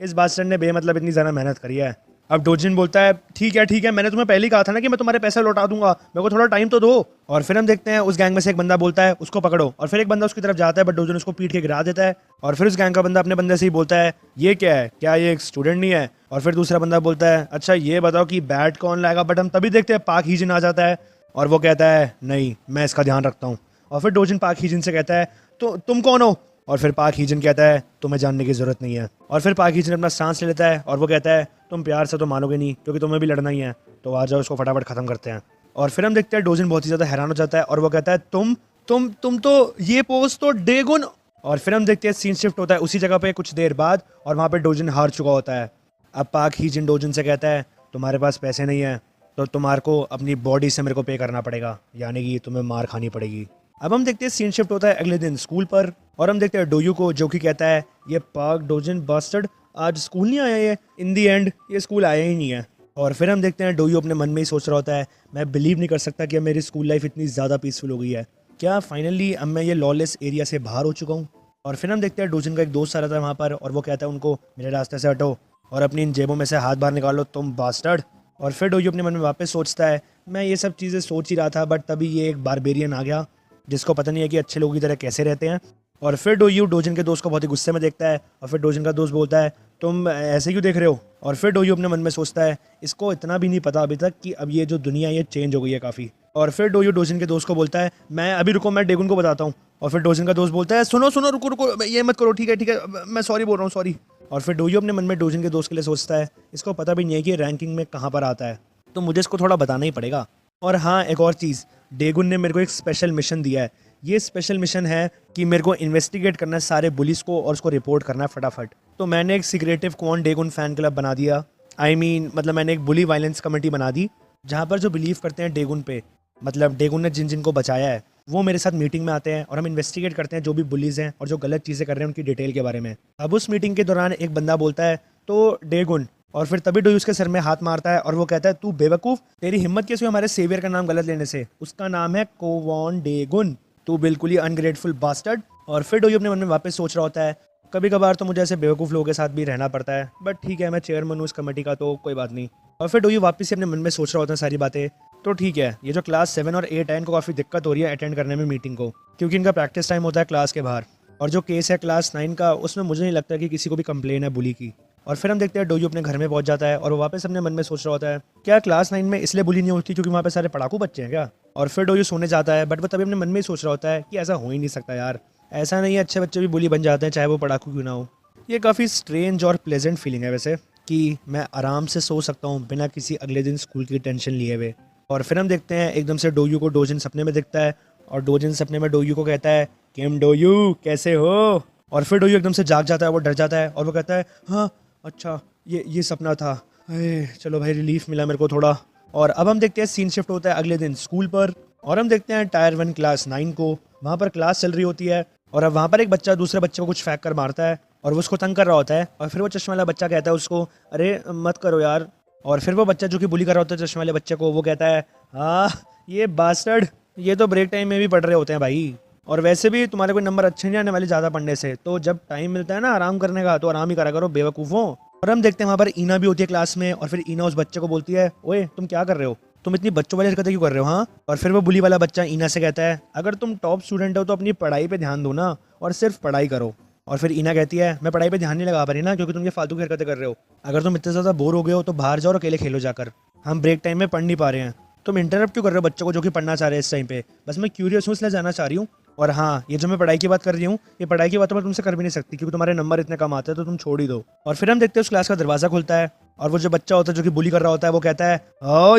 Speaker 1: इस बादशाह ने बेमतलब इतनी ज़्यादा मेहनत करी है। अब डोजिन बोलता है ठीक है मैंने तुम्हें पहले ही कहा था ना कि मैं तुम्हारे पैसे लौटा दूंगा, मेरे को थोड़ा टाइम तो दो। और फिर हम देखते हैं उस गैंग में से एक बंदा बोलता है उसको पकड़ो। और फिर एक बंदा उसकी तरफ जाता है बट डोजिन उसको पीट के गिरा देता है। और फिर उस गैंग का बंदा अपने बंदे से ही बोलता है ये क्या है, क्या ये एक स्टूडेंट नहीं है। और फिर दूसरा बंदा बोलता है अच्छा ये बताओ कि बैट कौन लाएगा। बट हम तभी देखते हैं पाक हीजिन आ जाता है और वो कहता है नहीं मैं इसका ध्यान रखता हूँ। और फिर डोजिन पाक हीजिन से कहता है तो तुम कौन हो। और फिर पाक हीजिन कहता है तुम्हें जानने की जरूरत नहीं है। और फिर पाक हीजिन अपना सांस ले लेता है और वो कहता है तुम प्यार से तो मानोगे नहीं क्योंकि तुम्हें भी लड़ना ही है, तो आ जाओ इसको फटाफट खत्म करते हैं। और फिर हम देखते हैं डोजिन बहुत ही ज़्यादा हैरान हो जाता है और वो कहता है तुम तो ये पोज तो डेगुन। और फिर हम देखते हैं सीन शिफ्ट होता है उसी जगह पे कुछ देर बाद और वहाँ पे डोजिन हार चुका होता है। अब पाक हीजिन डोजिन से कहता है तुम्हारे पास पैसे नहीं है तो तुम्हारे को अपनी बॉडी से मेरे को पे करना पड़ेगा, यानी कि तुम्हें मार खानी पड़ेगी। अब हम देखते हैं सीन शिफ्ट होता है अगले दिन स्कूल पर और हम देखते हैं डोयू को जो कि कहता है ये पाक डोजिन बास्टर्ड आज स्कूल नहीं आया, ये इन दी एंड ये स्कूल आया ही नहीं है। और फिर हम देखते हैं डोयू अपने मन में ही सोच रहा होता है मैं बिलीव नहीं कर सकता कि अब मेरी स्कूल लाइफ इतनी ज़्यादा पीसफुल हो गई है, क्या फाइनली अब मैं ये लॉलेस एरिया से बाहर हो चुका हूँ। और फिर हम देखते हैं डोजिन का एक दोस्त आ रहा था वहाँ पर और वो कहता है उनको मेरे रास्ते से हटो और अपनी इन जेबों में से हाथ बाहर निकालो तुम बास्टर्ड। और फिर डोयू अपने मन में वापस सोचता है मैं ये सब चीज़ें सोच ही रहा था बट तभी ये एक बारबेरियन आ गया जिसको पता नहीं है कि अच्छे लोगों की तरह कैसे रहते हैं। और फिर डोयू डोजिन के दोस्त को बहुत ही गुस्से में देखता है और फिर डोजिन का दोस्त बोलता है तुम ऐसे क्यों देख रहे हो। और फिर डोयू अपने मन में सोचता है इसको इतना भी नहीं पता अभी तक कि अब ये जो दुनिया ये चेंज हो गई है काफ़ी। और फिर डोयू डोजिन के दोस्त को बोलता है मैं अभी रुको मैं डेगुन को बताता हूँ। और फिर डोजिन का दोस्त बोलता है सुनो सुनो रुको रुको ये मत करो, ठीक है मैं सॉरी बोल रहा हूँ सॉरी। और फिर डोयू अपने मन में डोजिन के दोस्त के लिए सोचता है इसको पता भी नहीं है कि रैंकिंग में कहाँ पर आता है, तो मुझे इसको थोड़ा बताना ही पड़ेगा। और हाँ एक और चीज़, डेगुन ने मेरे को एक स्पेशल मिशन दिया है। ये स्पेशल मिशन है कि मेरे को इन्वेस्टिगेट करना है सारे बुलिस को और उसको रिपोर्ट करना है फटाफट। तो मैंने एक सीक्रेटिव क्वान डेगुन फ़ैन क्लब बना दिया। मतलब मैंने एक बुली वायलेंस कमेटी बना दी जहाँ पर जो बिलीव करते हैं डेगुन पे, मतलब डेगुन ने जिन जिन को बचाया है वो मेरे साथ मीटिंग में आते हैं और हम इन्वेस्टिगेट करते हैं जो भी बुलीज़ हैं और जो गलत चीज़ें कर रहे हैं उनकी डिटेल के बारे में। अब उस मीटिंग के दौरान एक बंदा बोलता है तो डेगुन, और फिर तभी डोयू उसके सर में हाथ मारता है और वो कहता है तू बेवकूफ़, तेरी हिम्मत कैसे हुई हमारे सेवियर का नाम गलत लेने से, उसका नाम है कोवॉन डेगुन, तू बिल्कुल ही अनग्रेटफुल बास्टर्ड। और फिर डोयू अपने मन में वापस सोच रहा होता है कभी कभार तो मुझे ऐसे बेवकूफ़ लोगों के साथ भी रहना पड़ता है बट ठीक है मैं चेयरमैन हूँ इस कमेटी का तो कोई बात नहीं। और फिर डोयू वापस से अपने मन में सोच रहा होता है सारी बातें। तो ठीक है, ये जो क्लास 7 और 8 है इनको काफ़ी दिक्कत हो रही है अटेंड करने में मीटिंग को, क्योंकि इनका प्रैक्टिस टाइम होता है क्लास के बाहर। और जो केस है क्लास 9 का, उसमें मुझे नहीं लगता कि किसी को भी कंप्लेन है बुली की। और फिर हम देखते हैं डोयू अपने घर में पहुंच जाता है और वो वापस अपने मन में सोच रहा होता है, क्या क्लास 9 में इसलिए बुली नहीं होती क्योंकि वहाँ पे सारे पढ़ाकू बच्चे हैं क्या। और फिर डोयू सोने जाता है, बट वो तभी अपने मन में ही सोच रहा होता है कि ऐसा हो ही नहीं सकता यार, ऐसा नहीं है, अच्छे बच्चे भी बुली बन जाते हैं चाहे वो पढ़ाकू क्यों ना हो। ये काफ़ी स्ट्रेंज और प्लेजेंट फीलिंग है वैसे, कि मैं आराम से सो सकता हूँ बिना किसी अगले दिन स्कूल की टेंशन लिए हुए। और फिर हम देखते हैं एकदम से डोयू को डोजिन सपने में दिखता है और डोजिन सपने में डोयू को कहता है, किम डोयू कैसे हो। और फिर डोयू एकदम से जाग जाता है, वो डर जाता है और वो कहता है, हाँ अच्छा ये सपना था, अरे चलो भाई रिलीफ मिला मेरे को थोड़ा। और अब हम देखते हैं सीन शिफ्ट होता है अगले दिन स्कूल पर और हम देखते हैं टायर 1 क्लास 9 को। वहाँ पर क्लास चल रही होती है और अब वहाँ पर एक बच्चा दूसरे बच्चे को कुछ फेंक कर मारता है और वो उसको तंग कर रहा होता है। और फिर वो चश्मे वाला बच्चा कहता है उसको, अरे मत करो यार। और फिर वो बच्चा जो कि बुली कर रहा होता है चश्मे वाले बच्चे को, वो कहता है, हाँ ये बास्टर्ड, ये तो ब्रेक टाइम में भी पढ़ रहे होते हैं भाई, और वैसे भी तुम्हारे कोई नंबर अच्छे नहीं आने वाले ज़्यादा पढ़ने से, तो जब टाइम मिलता है ना आराम करने का तो आराम ही करा करो बेवकूफ़ों। और हम देखते हैं वहाँ पर ईना भी होती है क्लास में और फिर ईना उस बच्चे को बोलती है, ओए तुम क्या कर रहे हो, तुम इतनी बच्चों वाली हरकतें क्यों कर रहे हो हाँ। और फिर वो बुली वाला बच्चा ईना से कहता है, अगर तुम टॉप स्टूडेंट हो तो अपनी पढ़ाई पे ध्यान दो ना और सिर्फ पढ़ाई करो। और फिर ईना कहती है, मैं पढ़ाई पे ध्यान नहीं लगा पा रही ना क्योंकि तुम ये फालतू की हरकतें कर रहे हो, अगर तुम इतने ज़्यादा बोर हो गए हो तो बाहर जाओ और अकेले खेलो जाकर, हम ब्रेक टाइम में पढ़ नहीं पा रहे हैं। तुम इंटरप्ट क्यों कर रहे हो बच्चों को जो कि पढ़ना चाह रहे हैं इस टाइम पे, बस मैं क्यूरियस हूँ इसलिए जानना चाह रही हूँ। और हाँ, ये जो मैं पढ़ाई की बात कर रही हूँ, ये पढ़ाई की बात तो मैं तुमसे कर भी नहीं सकती क्योंकि तुम्हारे नंबर इतने कम आते हैं तो तुम छोड़ ही दो। और फिर हम देखते हैं उस क्लास का दरवाज़ा खुलता है और वो जो बच्चा होता है जो कि बुली कर रहा होता है वो कहता है,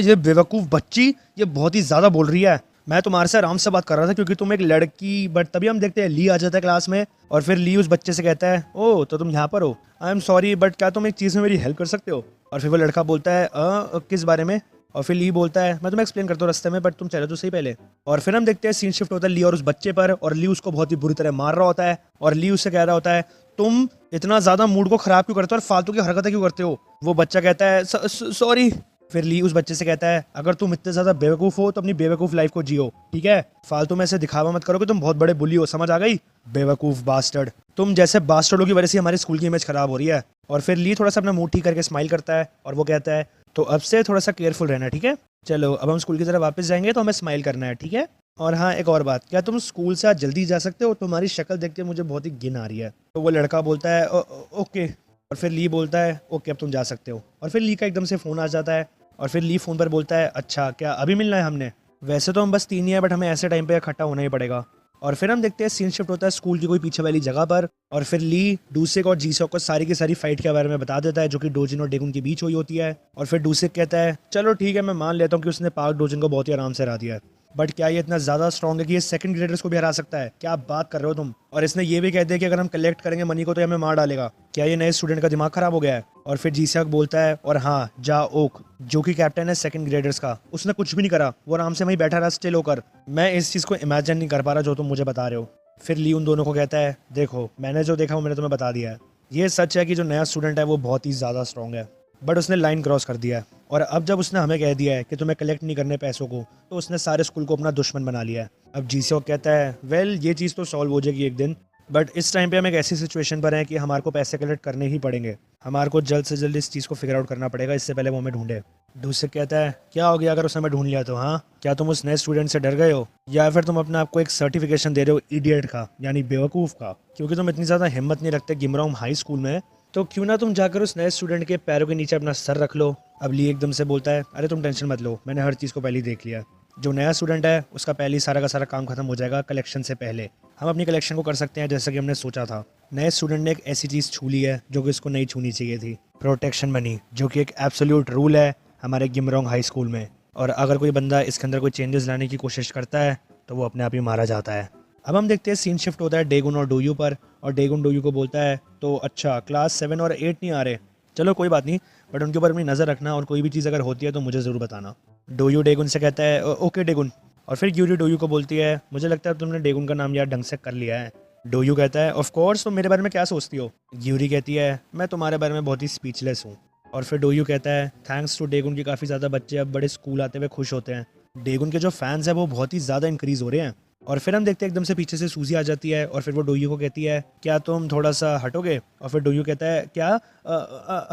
Speaker 1: ये बेवकूफ़ बच्ची, ये बहुत ही ज़्यादा बोल रही है, मैं तुम्हारे से आराम से बात कर रहा था क्योंकि तुम एक लड़की। बट तभी हम देखते हैं ली आ जाता है क्लास में और फिर ली उस बच्चे से कहता है, ओ तो तुम यहाँ पर हो, आई एम सॉरी बट क्या तुम एक चीज़ में मेरी हेल्प कर सकते हो। और फिर वो लड़का बोलता है, किस बारे में। और फिर ली बोलता है, मैं तुम्हें एक्सप्लेन करता हूँ रास्ते में, बट तुम चलो तो सही पहले। और फिर हम देखते हैं सीन शिफ्ट होता है ली और उस बच्चे पर और ली उसको बहुत ही बुरी तरह मार रहा होता है और ली उससे कह रहा होता है, तुम इतना ज़्यादा मूड को ख़राब क्यों करते हो और फालतू की हरकतें क्यों करते हो। वो बच्चा कहता है, सॉरी। फिर ली उस बच्चे से कहता है, अगर तुम इतने ज़्यादा बेवकूफ़ हो तो अपनी बेवकूफ़ लाइफ को जियो, ठीक है, फालतू में ऐसे दिखावा मत करो कि तुम बहुत बड़े बुली हो, समझ आ गई बेवकूफ़ बास्टर्ड। तुम जैसे बास्टर्डों की वजह से हमारे स्कूल की इमेज खराब हो रही है। और फिर ली थोड़ा सा अपना मूड ठीक करके स्माइल करता है और वो कहता है, तो अब से थोड़ा सा केयरफुल रहना, ठीक है, चलो अब हम स्कूल की तरफ वापस जाएंगे तो हमें स्माइल करना है, ठीक है। और हाँ एक और बात, क्या तुम स्कूल से आज जल्दी जा सकते हो, तुम्हारी शक्ल देख के मुझे बहुत ही घिन आ रही है। तो वो लड़का बोलता है, ओके। और फिर ली बोलता है, ओके अब तुम जा सकते हो। और फिर ली का एकदम से फ़ोन आ जाता है और फिर ली फ़ोन पर बोलता है, अच्छा क्या अभी मिलना है हमने, वैसे तो हम बस 3 ही है बट हमें ऐसे टाइम पे इकट्ठा होना ही पड़ेगा। और फिर हम देखते हैं सीन शिफ्ट होता है स्कूल की कोई पीछे वाली जगह पर और फिर ली डूसिक और जीसॉक को सारी की सारी फाइट के बारे में बता देता है जो कि डोजिन और डेगुन के बीच हुई होती है। और फिर डूसिक कहता है, चलो ठीक है मैं मान लेता हूँ कि उसने पार्क डोजिन को बहुत ही आराम से हरा दिया है, बट क्या ये इतना ज़्यादा स्ट्रॉन्ग है कि ये सेकंड ग्रेडर्स को भी हरा सकता है, क्या बात कर रहे हो तुम। और इसने ये भी कह दिया कि अगर हम कलेक्ट करेंगे मनी को तो ये हमें मार डालेगा, क्या ये नए स्टूडेंट का दिमाग खराब हो गया है। और फिर जीसॉक बोलता है, और हाँ जा ओक जो कि कैप्टन है सेकंड ग्रेडर्स का, उसने कुछ भी नहीं करा, वो आराम से वहीं बैठा रहा स्टिल होकर, मैं इस चीज़ को इमेजिन नहीं कर पा रहा जो तुम मुझे बता रहे हो। फिर ली उन दोनों को कहता है, देखो मैंने जो देखा वो मैंने तुम्हें बता दिया है, ये सच है कि जो नया स्टूडेंट है वो बहुत ही ज़्यादा स्ट्रॉन्ग है, बट उसने लाइन क्रॉस कर दिया है और अब जब उसने हमें कह दिया है कि तुम्हें कलेक्ट नहीं करने पैसों को, तो उसने सारे स्कूल को अपना दुश्मन बना लिया है। अब जीसॉक कहता है, वेल ये चीज़ तो सॉल्व हो जाएगी एक दिन, बट इस टाइम पे हम एक ऐसी सिचुएशन पर हैं कि हमारे को पैसे कलेक्ट करने ही पड़ेंगे, हमारे को जल्द से जल्द इस चीज़ को फिगर आउट करना पड़ेगा, इससे पहले वो हमें ढूंढे। डूसिक कहता है, क्या हो गया अगर उसने हमें ढूंढ लिया तो, हाँ क्या तुम उस नए स्टूडेंट से डर गए हो या फिर तुम अपने आप को एक सर्टिफिकेशन दे रहे हो इडियट का, यानी बेवकूफ़ का, क्योंकि तुम इतनी ज़्यादा हिम्मत नहीं रखते गिमरोंग हाई स्कूल में, तो क्यों ना तुम जाकर उस नए स्टूडेंट के पैरों के नीचे अपना सर रख लो। अब ली एकदम से बोलता है, अरे तुम टेंशन मत लो, मैंने हर चीज़ को पहले ही देख लिया, जो नया स्टूडेंट है उसका पहले ही सारा का सारा काम खत्म हो जाएगा कलेक्शन से पहले, हम अपनी कलेक्शन को कर सकते हैं जैसा कि हमने सोचा था। नए स्टूडेंट ने एक ऐसी चीज़ छू ली है जो कि इसको नहीं छूनी चाहिए थी, प्रोटेक्शन मनी, जो कि एक एब्सोल्यूट रूल है हमारे गिमरोंग हाई स्कूल में, और अगर कोई बंदा इसके अंदर कोई चेंजेस लाने की कोशिश करता है तो वो अपने आप ही मारा जाता है। अब हम देखते हैं सीन शिफ्ट होता है डेगुन और डोयू पर और डेगुन डोयू को बोलता है, तो अच्छा क्लास 7 और 8 नहीं आ रहे, चलो कोई बात नहीं, बट उनके ऊपर अपनी नज़र रखना और कोई भी चीज़ अगर होती है तो मुझे ज़रूर बताना। डोयू डेगुन से कहता है, ओके डेगुन। और फिर ग्यूरी डोयू को बोलती है, मुझे लगता है तुमने डेगुन का नाम यार ढंग से कर लिया है। डोयू कहता है, ऑफ कोर्स, तुम मेरे बारे में क्या सोचती हो। ग्यूरी कहती है, मैं तुम्हारे बारे में बहुत ही स्पीचलेस हूँ। और फिर डोयू कहता है, थैंक्स टू डेगुन की काफ़ी ज़्यादा बच्चे अब बड़े स्कूल आते हुए खुश होते हैं, डेगुन के जो फैंस हैं वो बहुत ही ज़्यादा इंक्रीज़ हो रहे हैं। और फिर हम देखते हैं एकदम से पीछे से सूजी आ जाती है और फिर वो डोयू को कहती है, क्या तुम थोड़ा सा हटोगे। और फिर डोयू कहता है, क्या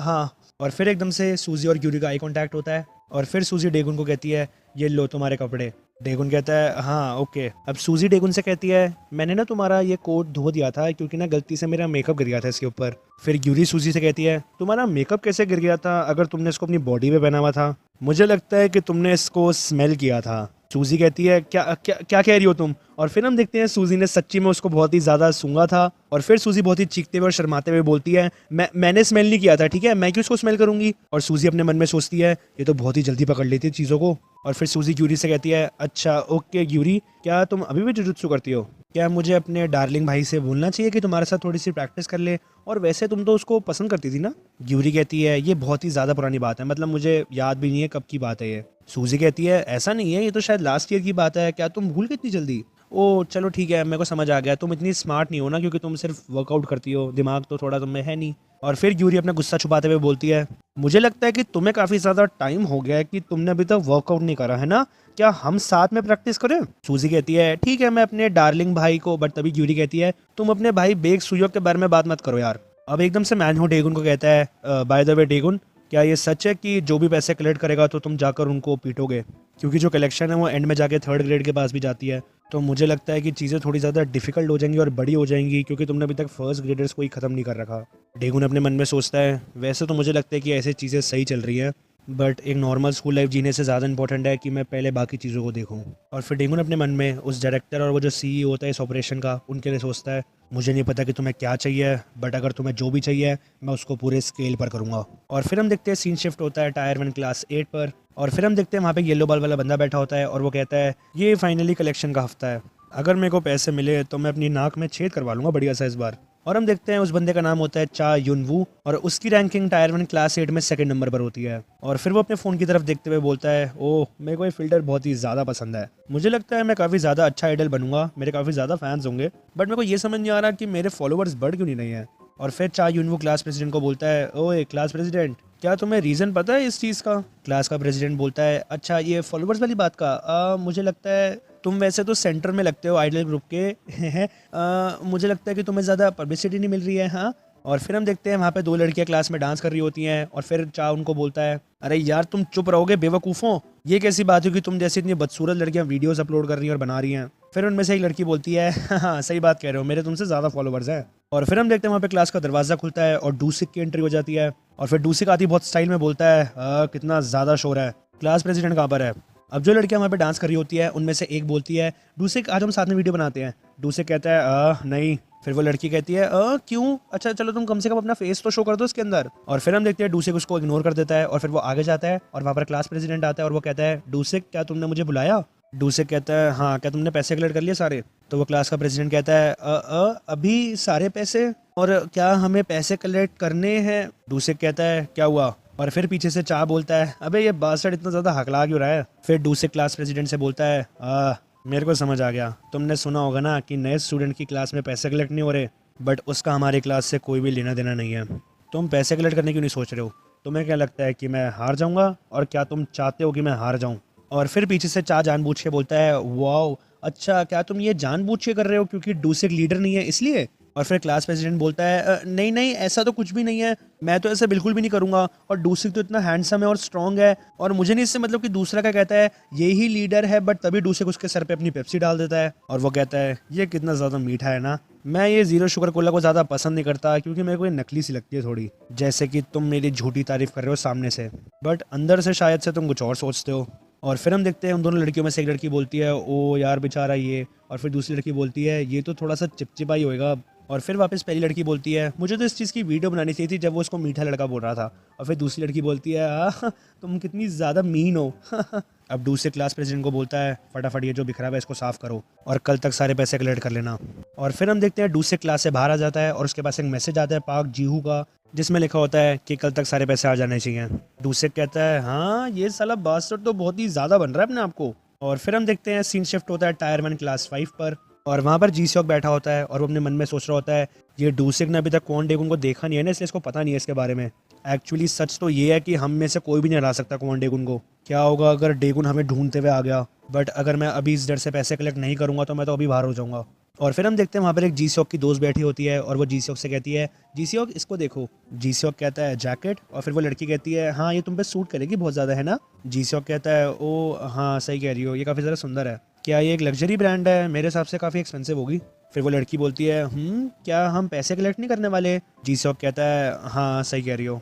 Speaker 1: हाँ। और फिर एकदम से सूजी और ग्यूरी का आई कांटेक्ट होता है और फिर सूजी डेगुन को कहती है ये लो तुम्हारे कपड़े। डेगुन कहता है हाँ ओके। अब सूजी डेगुन से कहती है मैंने ना तुम्हारा ये कोट धो दिया था क्योंकि ना गलती से मेरा मेकअप गिर गया था इसके ऊपर। फिर ग्यूरी सूजी से कहती है तुम्हारा मेकअप कैसे गिर गया था अगर तुमने इसको अपनी बॉडी पे पहना हुआ था? मुझे लगता है कि तुमने इसको स्मेल किया था। सूजी कहती है क्या क्या क्या कह रही हो तुम? और फिर हम देखते हैं सूजी ने सच्ची में उसको बहुत ही ज़्यादा सूंघा था। और फिर सूजी बहुत ही चीखते हुए और शर्माते हुए बोलती है मैंने स्मेल नहीं किया था, ठीक है, मैं क्यों इसको स्मेल करूंगी? और सूजी अपने मन में सोचती है ये तो बहुत ही जल्दी पकड़ लेती है चीज़ों को। और फिर सूजी ग्यूरी से कहती है अच्छा ओके ग्यूरी, क्या तुम अभी भी जुजुत्सु करती हो? क्या मुझे अपने डार्लिंग भाई से बोलना चाहिए कि तुम्हारे साथ थोड़ी सी प्रैक्टिस कर ले? और वैसे तुम तो उसको पसंद करती थी ना? ग्यूरी कहती है ये बहुत ही ज़्यादा पुरानी बात है, मतलब मुझे याद भी नहीं है कब की बात है ये। सूजी कहती है ऐसा नहीं है, ये तो शायद लास्ट ईयर की बात है, क्या तुम भूल गई इतनी जल्दी? ओ चलो ठीक है, मेरे को समझ आ गया, तुम इतनी स्मार्ट नहीं हो ना क्योंकि तुम सिर्फ वर्कआउट करती हो, दिमाग तो थोड़ा तुम में है नहीं। और फिर ग्यूरी अपना गुस्सा छुपाते हुए बोलती है मुझे लगता है कि तुम्हें काफ़ी ज़्यादा टाइम हो गया है कि तुमने अभी तक वर्कआउट नहीं करा है ना, क्या हम साथ में प्रैक्टिस करें? सूजी कहती है ठीक है मैं अपने डार्लिंग भाई को, बट तभी ग्यूरी कहती है तुम अपने भाई बेग सुयोग के बारे में बात मत करो यार। अब एकदम से मैनहो डेगुन को कहता है बाय द वे डेगुन, क्या ये सच है कि जो भी पैसे कलेक्ट करेगा तो तुम जाकर उनको पीटोगे? क्योंकि जो कलेक्शन है वो एंड में जाके थर्ड ग्रेड के पास भी जाती है, तो मुझे लगता है कि चीज़ें थोड़ी ज़्यादा डिफिकल्ट हो जाएंगी और बड़ी हो जाएंगी क्योंकि तुमने अभी तक फर्स्ट ग्रेडर्स को ही ख़त्म नहीं कर रखा। डेगुन अपने मन में सोचता है वैसे तो मुझे लगता है कि ऐसी चीज़ें सही चल रही हैं, बट एक नॉर्मल स्कूल लाइफ जीने से ज़्यादा इंपॉर्टेंट है कि मैं पहले बाकी चीज़ों को देखूं। और फिर डेगुन अपने मन में उस डायरेक्टर और वो जो सीईओ होता है इस ऑपरेशन का, उनके लिए सोचता है मुझे नहीं पता कि तुम्हें क्या चाहिए, बट अगर तुम्हें जो भी चाहिए मैं उसको पूरे स्केल पर करूँगा। और फिर हम देखते हैं सीन शिफ्ट होता है टायर 1 क्लास 8 पर। और फिर हम देखते हैं वहाँ पे येलो बाल वाला बंदा बैठा होता है और वो कहता है ये फाइनली कलेक्शन का हफ्ता है, अगर मेरे को पैसे मिले तो मैं अपनी नाक में छेद करवा लूँगा बढ़िया सा इस बार। और हम देखते हैं उस बंदे का नाम होता है चा युन वू और उसकी रैंकिंग टायर 1 क्लास 8 में सेकंड नंबर पर होती है। और फिर वो अपने फ़ोन की तरफ देखते हुए बोलता है ओह मेरे को ये फ़िल्टर बहुत ही ज़्यादा पसंद है, मुझे लगता है मैं काफ़ी ज़्यादा अच्छा आइडल बनूंगा, मेरे काफ़ी ज़्यादा फैंस होंगे, बट मेरे को ये समझ नहीं आ रहा कि मेरे फॉलोअर्स बढ़ क्यों नहीं रहे हैं। और फिर चा युन वू क्लास प्रेसिडेंट को बोलता है ओए क्लास प्रेसिडेंट, क्या तुम्हें रीज़न पता है इस चीज़ का? क्लास का प्रेसिडेंट बोलता है अच्छा ये फॉलोअर्स वाली बात का, मुझे लगता है तुम वैसे तो सेंटर में लगते हो आइडल ग्रुप के हैं, मुझे लगता है कि तुम्हें ज़्यादा पब्लिसिटी नहीं मिल रही है। हाँ। और फिर हम देखते हैं वहाँ पे 2 लड़कियाँ क्लास में डांस कर रही होती हैं और फिर चा उनको बोलता है अरे यार तुम चुप रहोगे बेवकूफ़ों, ये कैसी बात है कि तुम जैसी इतनी बदसूरत लड़कियाँ वीडियोस अपलोड कर रही हैं और बना रही हैं। फिर उनमें से एक लड़की बोलती है हाँ सही बात कह रहे हो, मेरे तुमसे ज़्यादा फॉलोवर्स हैं। और फिर हम देखते हैं वहाँ पे क्लास का दरवाज़ा खुलता है और डूसिक की एंट्री हो जाती है। और फिर डूसिक आती बहुत स्टाइल में बोलता है कितना ज़्यादा शोर है, क्लास प्रेसिडेंट कहाँ पर है? अब जो लड़कियां वहाँ पे डांस कर रही होती है उनमें से एक बोलती है डूसिक आज हम साथ में वीडियो बनाते हैं। डूसिक कहता है नहीं। फिर वो लड़की कहती है क्यों? अच्छा चलो तुम कम से कम अपना फेस तो शो कर दो इसके अंदर। और फिर हम देखते हैं डूसिक उसको इग्नोर कर देता है और फिर वो आगे जाता है और वहाँ पर क्लास प्रेसिडेंट आता है और वो कहता है डूसिक क्या तुमने मुझे बुलाया? डूसिक कहता है हाँ, क्या तुमने पैसे कलेक्ट कर लिए सारे? तो वो क्लास का प्रेसिडेंट कहता है अभी सारे पैसे, और क्या हमें पैसे कलेक्ट करने हैं? डूसिक कहता है क्या हुआ? और फिर पीछे से चा बोलता है अबे ये बास्टर्ड इतना ज़्यादा हकला क्यों रहा है? फिर डूसिक क्लास प्रेसिडेंट से बोलता है मेरे को समझ आ गया, तुमने सुना होगा ना कि नए स्टूडेंट की क्लास में पैसे कलेक्ट नहीं हो रहे, बट उसका हमारी क्लास से कोई भी लेना देना नहीं है। तुम पैसे कलेक्ट करने क्यों नहीं सोच रहे हो? तुम्हें क्या लगता है कि मैं हार जाऊँगा, और क्या तुम चाहते हो कि मैं हार जाऊँ? और फिर पीछे से चा जानबूझ के बोलता है वाओ अच्छा, क्या तुम ये जानबूझ के कर रहे हो क्योंकि डूसिक लीडर नहीं है इसलिए? और फिर क्लास प्रेसिडेंट बोलता है नहीं नहीं ऐसा तो कुछ भी नहीं है, मैं तो ऐसा बिल्कुल भी नहीं करूँगा, और डूसिक तो इतना हैंडसम है और स्ट्रॉन्ग है, और मुझे नहीं इससे मतलब कि दूसरा क्या कहता है ये ही लीडर है, बट तभी डूसिक उसके सर पे अपनी पेप्सी डाल देता है और वो कहता है ये कितना ज़्यादा मीठा है ना, मैं ये जीरो शुगर कोला को ज़्यादा पसंद नहीं करता क्योंकि मेरे को ये नकली सी लगती है थोड़ी, जैसे कि तुम मेरी झूठी तारीफ कर रहे हो सामने से, बट अंदर से शायद से तुम कुछ और सोचते हो। और फिर हम देखते हैं उन दोनों लड़कियों में से एक लड़की बोलती है ओ यार बेचारा ये, और फिर दूसरी लड़की बोलती है ये तो थोड़ा सा चिपचिपा ही होएगा। और फिर वापस पहली लड़की बोलती है मुझे तो इस चीज़ की वीडियो बनानी चाहिए थी जब वो उसको मीठा लड़का बोल रहा था। और फिर दूसरी लड़की बोलती है तुम कितनी ज़्यादा मीन हो। अब दूसरे क्लास प्रेसिडेंट को बोलता है फटाफट ये जो बिखरा हुआ है इसको साफ़ करो और कल तक सारे पैसे कलेक्ट कर लेना। और फिर हम देखते हैं दूसरे क्लास से बाहर आ जाता है और उसके पास एक मैसेज आता है पाक जीहू का, जिसमें लिखा होता है कि कल तक सारे पैसे आ जाने चाहिए। डूसिक कहता है हाँ ये साला बास्टर्ड तो बहुत ही ज़्यादा बन रहा है अपने आप को। और फिर हम देखते हैं सीन शिफ्ट होता है टायर 1 क्लास 5 पर, और वहाँ पर जी सॉक बैठा होता है और वो अपने मन में सोच रहा होता है ये डूसिक ने अभी तक क्वान डेगुन को देखा नहीं है ना, इसलिए इसको पता नहीं है इसके बारे में। एक्चुअली सच तो ये है कि हम में से कोई भी नहीं हरा सकता क्वान डेगुन को। क्या होगा अगर डेगुन हमें ढूंढते हुए आ गया, बट अगर मैं अभी इस डर से पैसे कलेक्ट नहीं करूँगा तो मैं तो अभी बाहर हो जाऊँगा। और फिर हम देखते हैं वहाँ पर एक जी सॉक की दोस्त बैठी होती है और वो जी सॉक से कहती है, जी सॉक इसको देखो। जी सॉक कहता है जैकेट, और फिर वो लड़की कहती है हाँ ये तुम पे सूट करेगी बहुत ज़्यादा, है ना। जी सॉक कहता है ओ हाँ सही कह रही हो, ये काफ़ी ज़्यादा सुंदर है। क्या ये एक लग्जरी ब्रांड है? मेरे हिसाब से काफ़ी एक्सपेंसिव होगी। फिर वो लड़की बोलती है क्या हम पैसे कलेक्ट नहीं करने वाले? जी सॉक कहता है हाँ सही कह रही हो,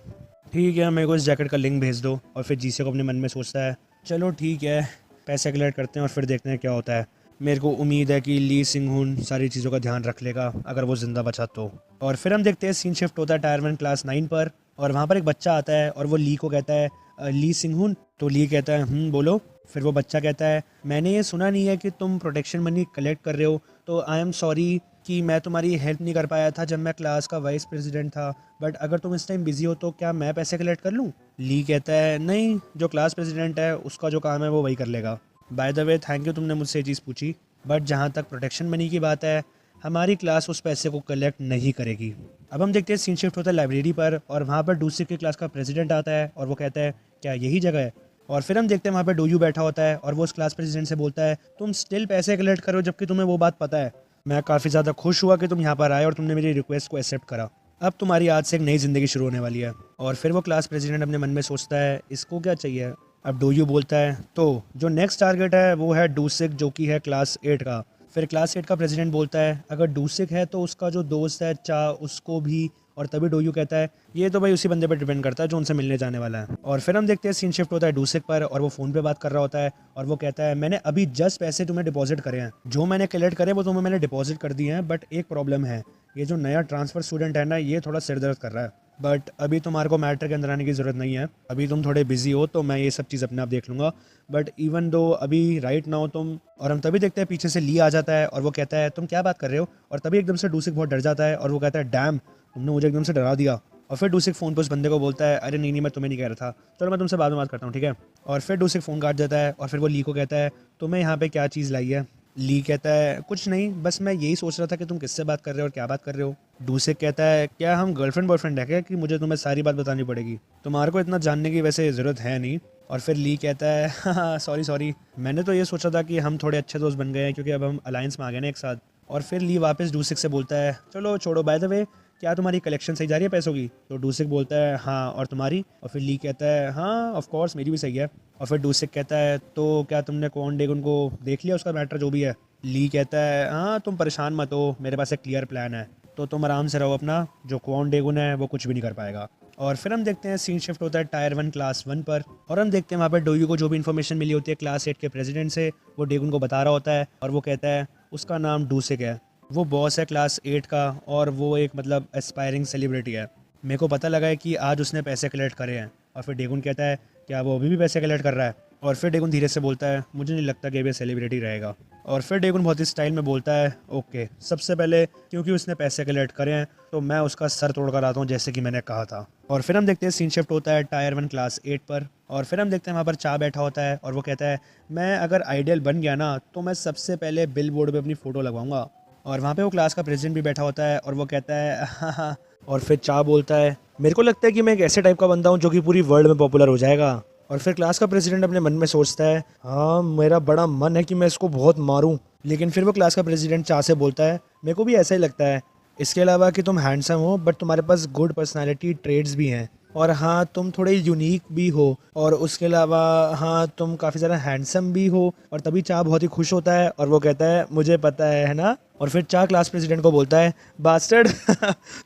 Speaker 1: ठीक है मेरे को इस जैकेट का लिंक भेज दो। और फिर जी सॉक अपने मन में सोचता है चलो ठीक है, पैसे कलेक्ट करते हैं और फिर देखते हैं क्या होता है। मेरे को उम्मीद है कि ली सिंग हुन सारी चीज़ों का ध्यान रख लेगा अगर वो ज़िंदा बचा तो। और फिर हम देखते हैं सीन शिफ्ट होता है टायर 1 क्लास 9 पर, और वहाँ पर एक बच्चा आता है और वो ली को कहता है ली सिंग हुन। तो ली कहता है बोलो। फिर वो बच्चा कहता है मैंने ये सुना नहीं है कि तुम प्रोटेक्शन मनी कलेक्ट कर रहे हो, तो आई एम सॉरी कि मैं तुम्हारी हेल्प नहीं कर पाया था जब मैं क्लास का वाइस प्रेसिडेंट था, बट अगर तुम इस टाइम बिजी हो तो क्या मैं पैसे कलेक्ट कर लूँ? ली कहता है नहीं, जो क्लास प्रेसिडेंट है उसका जो काम है वो वही कर लेगा। By the way thank you तुमने मुझसे ये चीज़ पूछी, बट जहाँ तक प्रोटेक्शन मनी की बात है हमारी क्लास उस पैसे को कलेक्ट नहीं करेगी। अब हम देखते हैं सीन शिफ्ट होता है लाइब्रेरी पर, और वहाँ पर दूसरी की क्लास का प्रेसिडेंट आता है और वो कहता है क्या यही जगह है? और फिर हम देखते हैं वहाँ पर डोयू बैठा होता है और वो उस क्लास प्रेसिडेंट से बोलता है तुम स्टिल पैसे कलेक्ट करो जबकि तुम्हें वो बात पता है। मैं काफ़ी ज़्यादा खुश हुआ कि तुम यहाँ पर आए और तुमने मेरी रिक्वेस्ट को एक्सेप्ट करा। अब तुम्हारी आज से एक नई ज़िंदगी शुरू होने वाली है। और फिर वो क्लास प्रेसिडेंट अपने मन में सोचता है इसको क्या चाहिए। अब डोयू बोलता है तो जो नेक्स्ट टारगेट है वो है डूसिक जो कि है क्लास 8 का। फिर क्लास 8 का प्रेसिडेंट बोलता है अगर डूसिक है तो उसका जो दोस्त है चा उसको भी, और तभी डोयू कहता है ये तो भाई उसी बंदे पर डिपेंड करता है जो उनसे मिलने जाने वाला है। और फिर हम देखते हैं सीन शिफ्ट होता है डूसिक पर और वो फ़ोन पे बात कर रहा होता है और वो कहता है मैंने अभी जस्ट पैसे तुम्हें डिपॉजिट करे हैं, जो मैंने कलेक्ट करे वो तुम्हें मैंने डिपॉजिट कर दिए हैं, बट एक प्रॉब्लम है, ये जो नया ट्रांसफ़र स्टूडेंट है ना ये थोड़ा सिर दर्द कर रहा है, बट अभी तुम्हारे को मैटर के अंदर आने की ज़रूरत नहीं है, अभी तुम थोड़े बिजी हो तो मैं ये सब चीज़ अपने आप देख लूँगा, बट इवन दो अभी राइट नाउ तुम। और हम तभी देखते हैं पीछे से ली आ जाता है और वो कहता है तुम क्या बात कर रहे हो, और तभी एकदम से डूसिक बहुत डर जाता है और वो कहता है डैम तुमने मुझे एकदम से डरा दिया। और फिर डूसिक फ़ोन पर उस बंदे को बोलता है अरे नहीं मैं तुम्हें नहीं कह रहा था, चलो मैं तुमसे बाद में बात करता हूँ ठीक है। और फिर डूसिक फ़ोन काट देता है और फिर वो ली को कहता है तुम्हें यहाँ पे क्या चीज़ लाई है? ली कहता है कुछ नहीं, बस मैं यही सोच रहा था कि तुम किससे बात कर रहे हो और क्या बात कर रहे हो। डूसिक कहता है क्या हम गर्लफ्रेंड बॉयफ्रेंड है क्या कि मुझे तुम्हें सारी बात बतानी पड़ेगी? तुम्हारे को इतना जानने की वैसे ज़रूरत है नहीं। और फिर ली कहता है हाँ सॉरी मैंने तो ये सोचा था कि हम थोड़े अच्छे दोस्त बन गए हैं क्योंकि अब हम अलायंस में आ गए ना एक साथ। और फिर ली वापस डूसिक से बोलता है चलो छोड़ो, बाय द वे क्या तुम्हारी कलेक्शन सही जा रही है पैसों की? तो डूसिक बोलता है हाँ, और तुम्हारी? और फिर ली कहता है हाँ ऑफ कोर्स मेरी भी सही है। और फिर डूसिक कहता है तो क्या तुमने क्वान डेगन को देख लिया, उसका मैटर जो भी है? ली कहता है हाँ तुम परेशान मत हो, मेरे पास एक क्लियर प्लान है, तो तुम आराम से रहो अपना, जो क्वान डेगन है वो कुछ भी नहीं कर पाएगा। और फिर हम देखते हैं सीन शिफ्ट होता है टायर 1 क्लास 1 पर, और हम देखते हैं वहाँ पर डोयू को जो भी इन्फॉर्मेशन मिली होती है क्लास 8 के प्रेसिडेंट से वो डेगन को बता रहा होता है और वो कहता है उसका नाम डूसिक है, वो बॉस है क्लास 8 का और वो एक मतलब एस्पायरिंग सेलिब्रिटी है, मेरे को पता लगा है कि आज उसने पैसे कलेक्ट करे हैं। और फिर डेगुन कहता है क्या वो अभी भी पैसे कलेक्ट कर रहा है? और फिर डेगुन धीरे से बोलता है मुझे नहीं लगता कि ये सेलिब्रिटी रहेगा। और फिर डेगुन बहुत ही स्टाइल में बोलता है ओके, सबसे पहले क्योंकि उसने पैसे कलेक्ट करे हैं तो मैं उसका सर तोड़ कर आता हूँ जैसे कि मैंने कहा था। और फिर हम देखते हैं सीन शिफ्ट होता है टायर 1 क्लास 8 पर, और फिर हम देखते हैं वहाँ पर चा बैठा होता है और वो कहता है मैं अगर आइडियल बन गया ना तो मैं सबसे पहले बिल बोर्ड पर अपनी फ़ोटो लगवाऊंगा। और वहाँ पे वो क्लास का प्रेसिडेंट भी बैठा होता है और वो कहता है हाँ। और फिर चा बोलता है मेरे को लगता है कि मैं एक ऐसे टाइप का बंदा हूँ जो कि पूरी वर्ल्ड में पॉपुलर हो जाएगा। और फिर क्लास का प्रेसिडेंट अपने मन में सोचता है हाँ मेरा बड़ा मन है कि मैं इसको बहुत मारूं। लेकिन फिर वो क्लास का प्रेसिडेंट चा से बोलता है मेरे को भी ऐसा ही लगता है, इसके अलावा कि तुम हैंडसम हो बट तुम्हारे पास गुड पर्सनालिटी ट्रेड्स भी हैं, और हाँ तुम थोड़े यूनिक भी हो, और उसके अलावा हाँ तुम काफ़ी ज़्यादा हैंडसम भी हो। और तभी चा बहुत ही खुश होता है और वो कहता है मुझे पता है ना। और फिर चा क्लास प्रेसिडेंट को बोलता है बास्टर्ड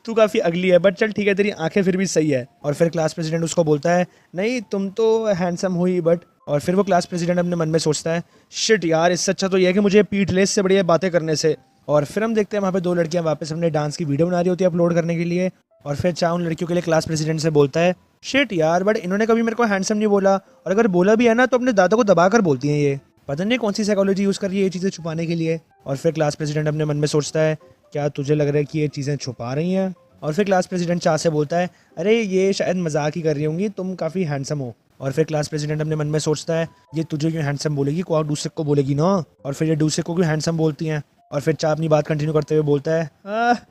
Speaker 1: तू काफ़ी अगली है बट चल ठीक है तेरी आंखें फिर भी सही है। और फिर क्लास प्रेसिडेंट उसको बोलता है नहीं तुम तो हैंडसम हो ही बट। और फिर वो क्लास प्रेसिडेंट अपने मन में सोचता है शिट यार, इससे अच्छा तो ये है कि मुझे पीठ लेस से बढ़िया बातें करने से। और फिर हम देखते हैं वहाँ पे दो लड़कियाँ वापस अपने डांस की वीडियो बना रही होती है अपलोड करने के लिए। और फिर चा उन लड़कियों के लिए क्लास प्रेसिडेंट से बोलता है शिट यार, बट इन्होंने कभी मेरे को हैंडसम नहीं बोला, और अगर बोला भी है ना तो अपने दादा को दबा कर बोलती हैं, ये पता नहीं कौन सी साइकोलॉजी यूज़ कर रही है ये चीज़ें छुपाने के लिए। और फिर क्लास प्रेसिडेंट अपने मन में सोचता है क्या तुझे लग रहा है कि ये चीज़ें छुपा रही हैं? और फिर क्लास प्रेसिडेंट चा से बोलता है अरे ये शायद मजाक ही कर रही होंगी, तुम काफ़ी हैंडसम हो। और फिर क्लास प्रेसिडेंट अपने मन में सोचता है ये तुझे क्यों हैंडसम बोलेगी, को दूसरे को बोलेगी ना। और फिर ये दूसरे को क्यों हैंडसम बोलती हैं। और फिर चा अपनी बात कंटिन्यू करते हुए बोलता है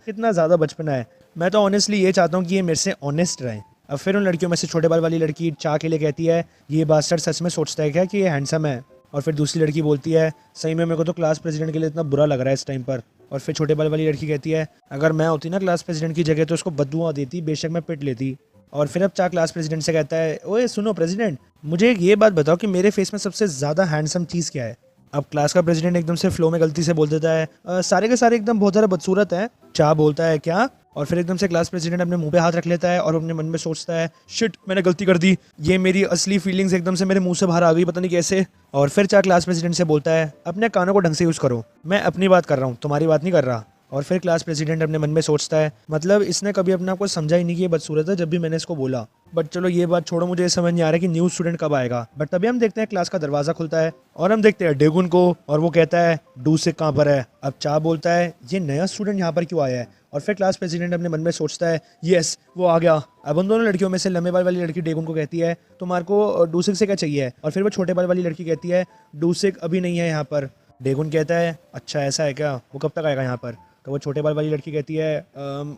Speaker 1: कितना ज़्यादा बचपना है, मैं तो ऑनेस्टली ये चाहता हूँ कि ये मेरे से ऑनेस्ट रहें। अब फिर उन लड़कियों में से छोटे बाल वाली लड़की चा के लिए कहती है ये बास्टर्ड सच में सोचता है क्या कि ये हैंडसम है? और फिर दूसरी लड़की बोलती है सही में मेरे को तो क्लास प्रेसिडेंट के लिए इतना बुरा लग रहा है इस टाइम पर। और फिर छोटे बाल वाली लड़की कहती है अगर मैं होती ना क्लास प्रेसिडेंट की जगह तो उसको बददुआ देती, बेशक मैं पिट लेती। और फिर अब चा क्लास प्रेसिडेंट से कहता है ओए सुनो प्रेसिडेंट, मुझे एक ये बात बताओ कि मेरे फेस में सबसे ज़्यादा हैंडसम चीज़ क्या है। अब क्लास का प्रेसिडेंट एकदम से फ्लो में गलती से बोल देता है सारे के सारे एकदम बहुत ज़्यादा बदसूरत है। चा बोलता है क्या? और फिर एकदम से क्लास प्रेसिडेंट अपने मुंह पे हाथ रख लेता है और अपने मन में सोचता है शिट मैंने गलती कर दी, ये मेरी असली फीलिंग्स एकदम से मेरे मुंह से बाहर आ गई, पता नहीं कैसे। और फिर चा क्लास प्रेसिडेंट से बोलता है अपने कानों को ढंग से यूज़ करो, मैं अपनी बात कर रहा हूँ, तुम्हारी बात नहीं कर रहा। और फिर क्लास प्रेसिडेंट अपने मन में सोचता है मतलब इसने कभी अपने आप को समझा ही नहीं कि ये बदसूरत है जब भी मैंने इसको बोला। बट चलो ये बात छोड़ो, मुझे समझ नहीं आ रहा है कि न्यू स्टूडेंट कब आएगा। बट तभी हम देखते हैं क्लास का दरवाजा खुलता है और हम देखते हैं डेगुन को और वो कहता है डूसिक कहाँ पर है। अब चा बोलता है ये नया स्टूडेंट यहाँ पर क्यों आया है। और फिर क्लास प्रेसिडेंट अपने मन में सोचता है यस वो आ गया। अब उन दोनों लड़कियों में से लंबे बाल वाली लड़की डेगुन को कहती है तुम्हारे को डूसिक से क्या चाहिए। और फिर वो छोटे बाल वाली लड़की कहती है डूसिक अभी नहीं है यहाँ पर। डेगुन कहता है अच्छा ऐसा है क्या, वो कब तक आएगा यहाँ पर। तो वो छोटे बाल वाली लड़की कहती है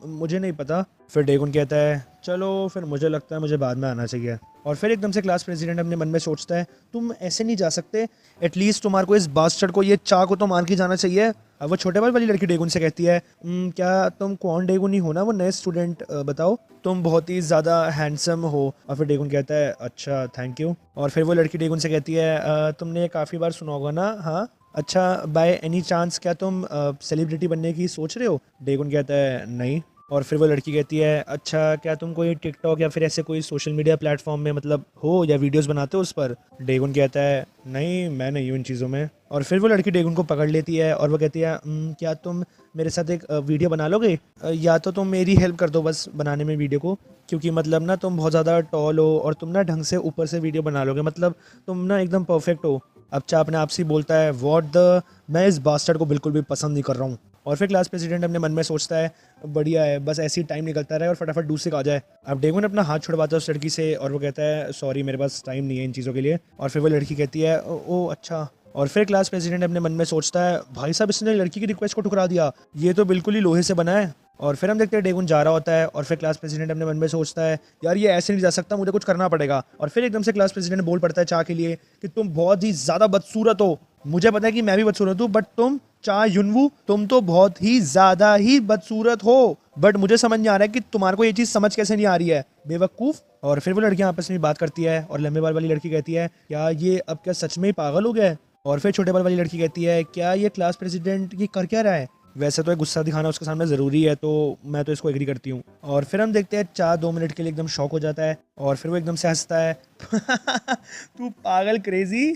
Speaker 1: मुझे नहीं पता। फिर डेगुन कहता है चलो फिर मुझे लगता है मुझे बाद में आना चाहिए। और फिर एकदम से क्लास प्रेसिडेंट अपने मन में सोचता है तुम ऐसे नहीं जा सकते, एटलीस्ट तुम्हारे को इस बास्टर्ड को, ये चा को तो मार के जाना चाहिए। अब वो छोटे बाल वाली लड़की डेगुन से कहती है क्या तुम कौन डेगुन ही हो ना, वो नए स्टूडेंट, बताओ तुम बहुत ही ज़्यादा हैंडसम हो। और फिर डेगुन कहता है अच्छा थैंक यू। और फिर वो लड़की डेगुन से कहती है तुमने काफ़ी बार सुना होगा ना, हाँ अच्छा बाय एनी चांस क्या तुम सेलिब्रिटी बनने की सोच रहे हो। डेगुन कहता है नहीं। और फिर वो लड़की कहती है अच्छा क्या तुम कोई टिकटॉक या फिर ऐसे कोई सोशल मीडिया प्लेटफॉर्म में मतलब हो या वीडियोस बनाते हो उस पर। डेगुन कहता है नहीं मैं नहीं हूँ इन चीज़ों में। और फिर वो लड़की डेगुन को पकड़ लेती है और वो कहती है क्या तुम मेरे साथ एक वीडियो बना लोगे, या तो तुम मेरी हेल्प कर दो बस बनाने में वीडियो को, क्योंकि मतलब ना तुम बहुत ज़्यादा टॉल हो और तुम ना ढंग से ऊपर से वीडियो बना लोगे, मतलब तुम ना एकदम परफेक्ट हो। अब चा अपने आप से बोलता है व्हाट द, मैं इस बास्टर्ड को बिल्कुल भी पसंद नहीं कर रहा हूँ। और फिर क्लास प्रेसिडेंट अपने मन में सोचता है बढ़िया है बस ऐसे ही टाइम निकलता रहे और फटाफट डूसिक आ जाए। अब डेगुन अपना हाथ छुड़वाता है उस लड़की से और वो कहता है सॉरी मेरे पास टाइम नहीं है इन चीज़ों के लिए। और फिर वो लड़की कहती है ओ अच्छा। और फिर क्लास प्रेसिडेंट अपने मन में सोचता है भाई साहब इसने लड़की की रिक्वेस्ट को ठुकरा दिया, ये तो बिल्कुल ही लोहे से बना है। और फिर हम देखते हैं डेगुन जा रहा होता है और फिर क्लास प्रेसिडेंट अपने मन में सोचता है यार ये ऐसे नहीं जा सकता, मुझे कुछ करना पड़ेगा। और फिर एकदम से क्लास प्रेसिडेंट बोल पड़ता है चा के लिए कि तुम बहुत ही ज़्यादा बदसूरत हो, मुझे पता है कि मैं भी बदसूरत हूँ बट तुम चा युनवू तुम तो बहुत ही ज़्यादा ही बदसूरत हो, बट मुझे समझ नहीं आ रहा है कि तुम्हारे को ये चीज़ समझ कैसे नहीं आ रही है बेवकूफ़। और फिर वो लड़कियाँ आपस में बात करती है और लंबे बाल वाली लड़की कहती है क्या ये अब क्या सच में ही पागल हो गया है। और फिर छोटे बाल वाली लड़की कहती है क्या ये क्लास प्रेसिडेंट ये कर क्या रहा है, वैसे तो एक गुस्सा दिखाना उसके सामने ज़रूरी है तो मैं तो इसको एग्री करती हूँ। और फिर हम देखते हैं चा 2 मिनट के लिए एकदम शॉक हो जाता है और फिर वो एकदम से हंसता है तू पागल क्रेजी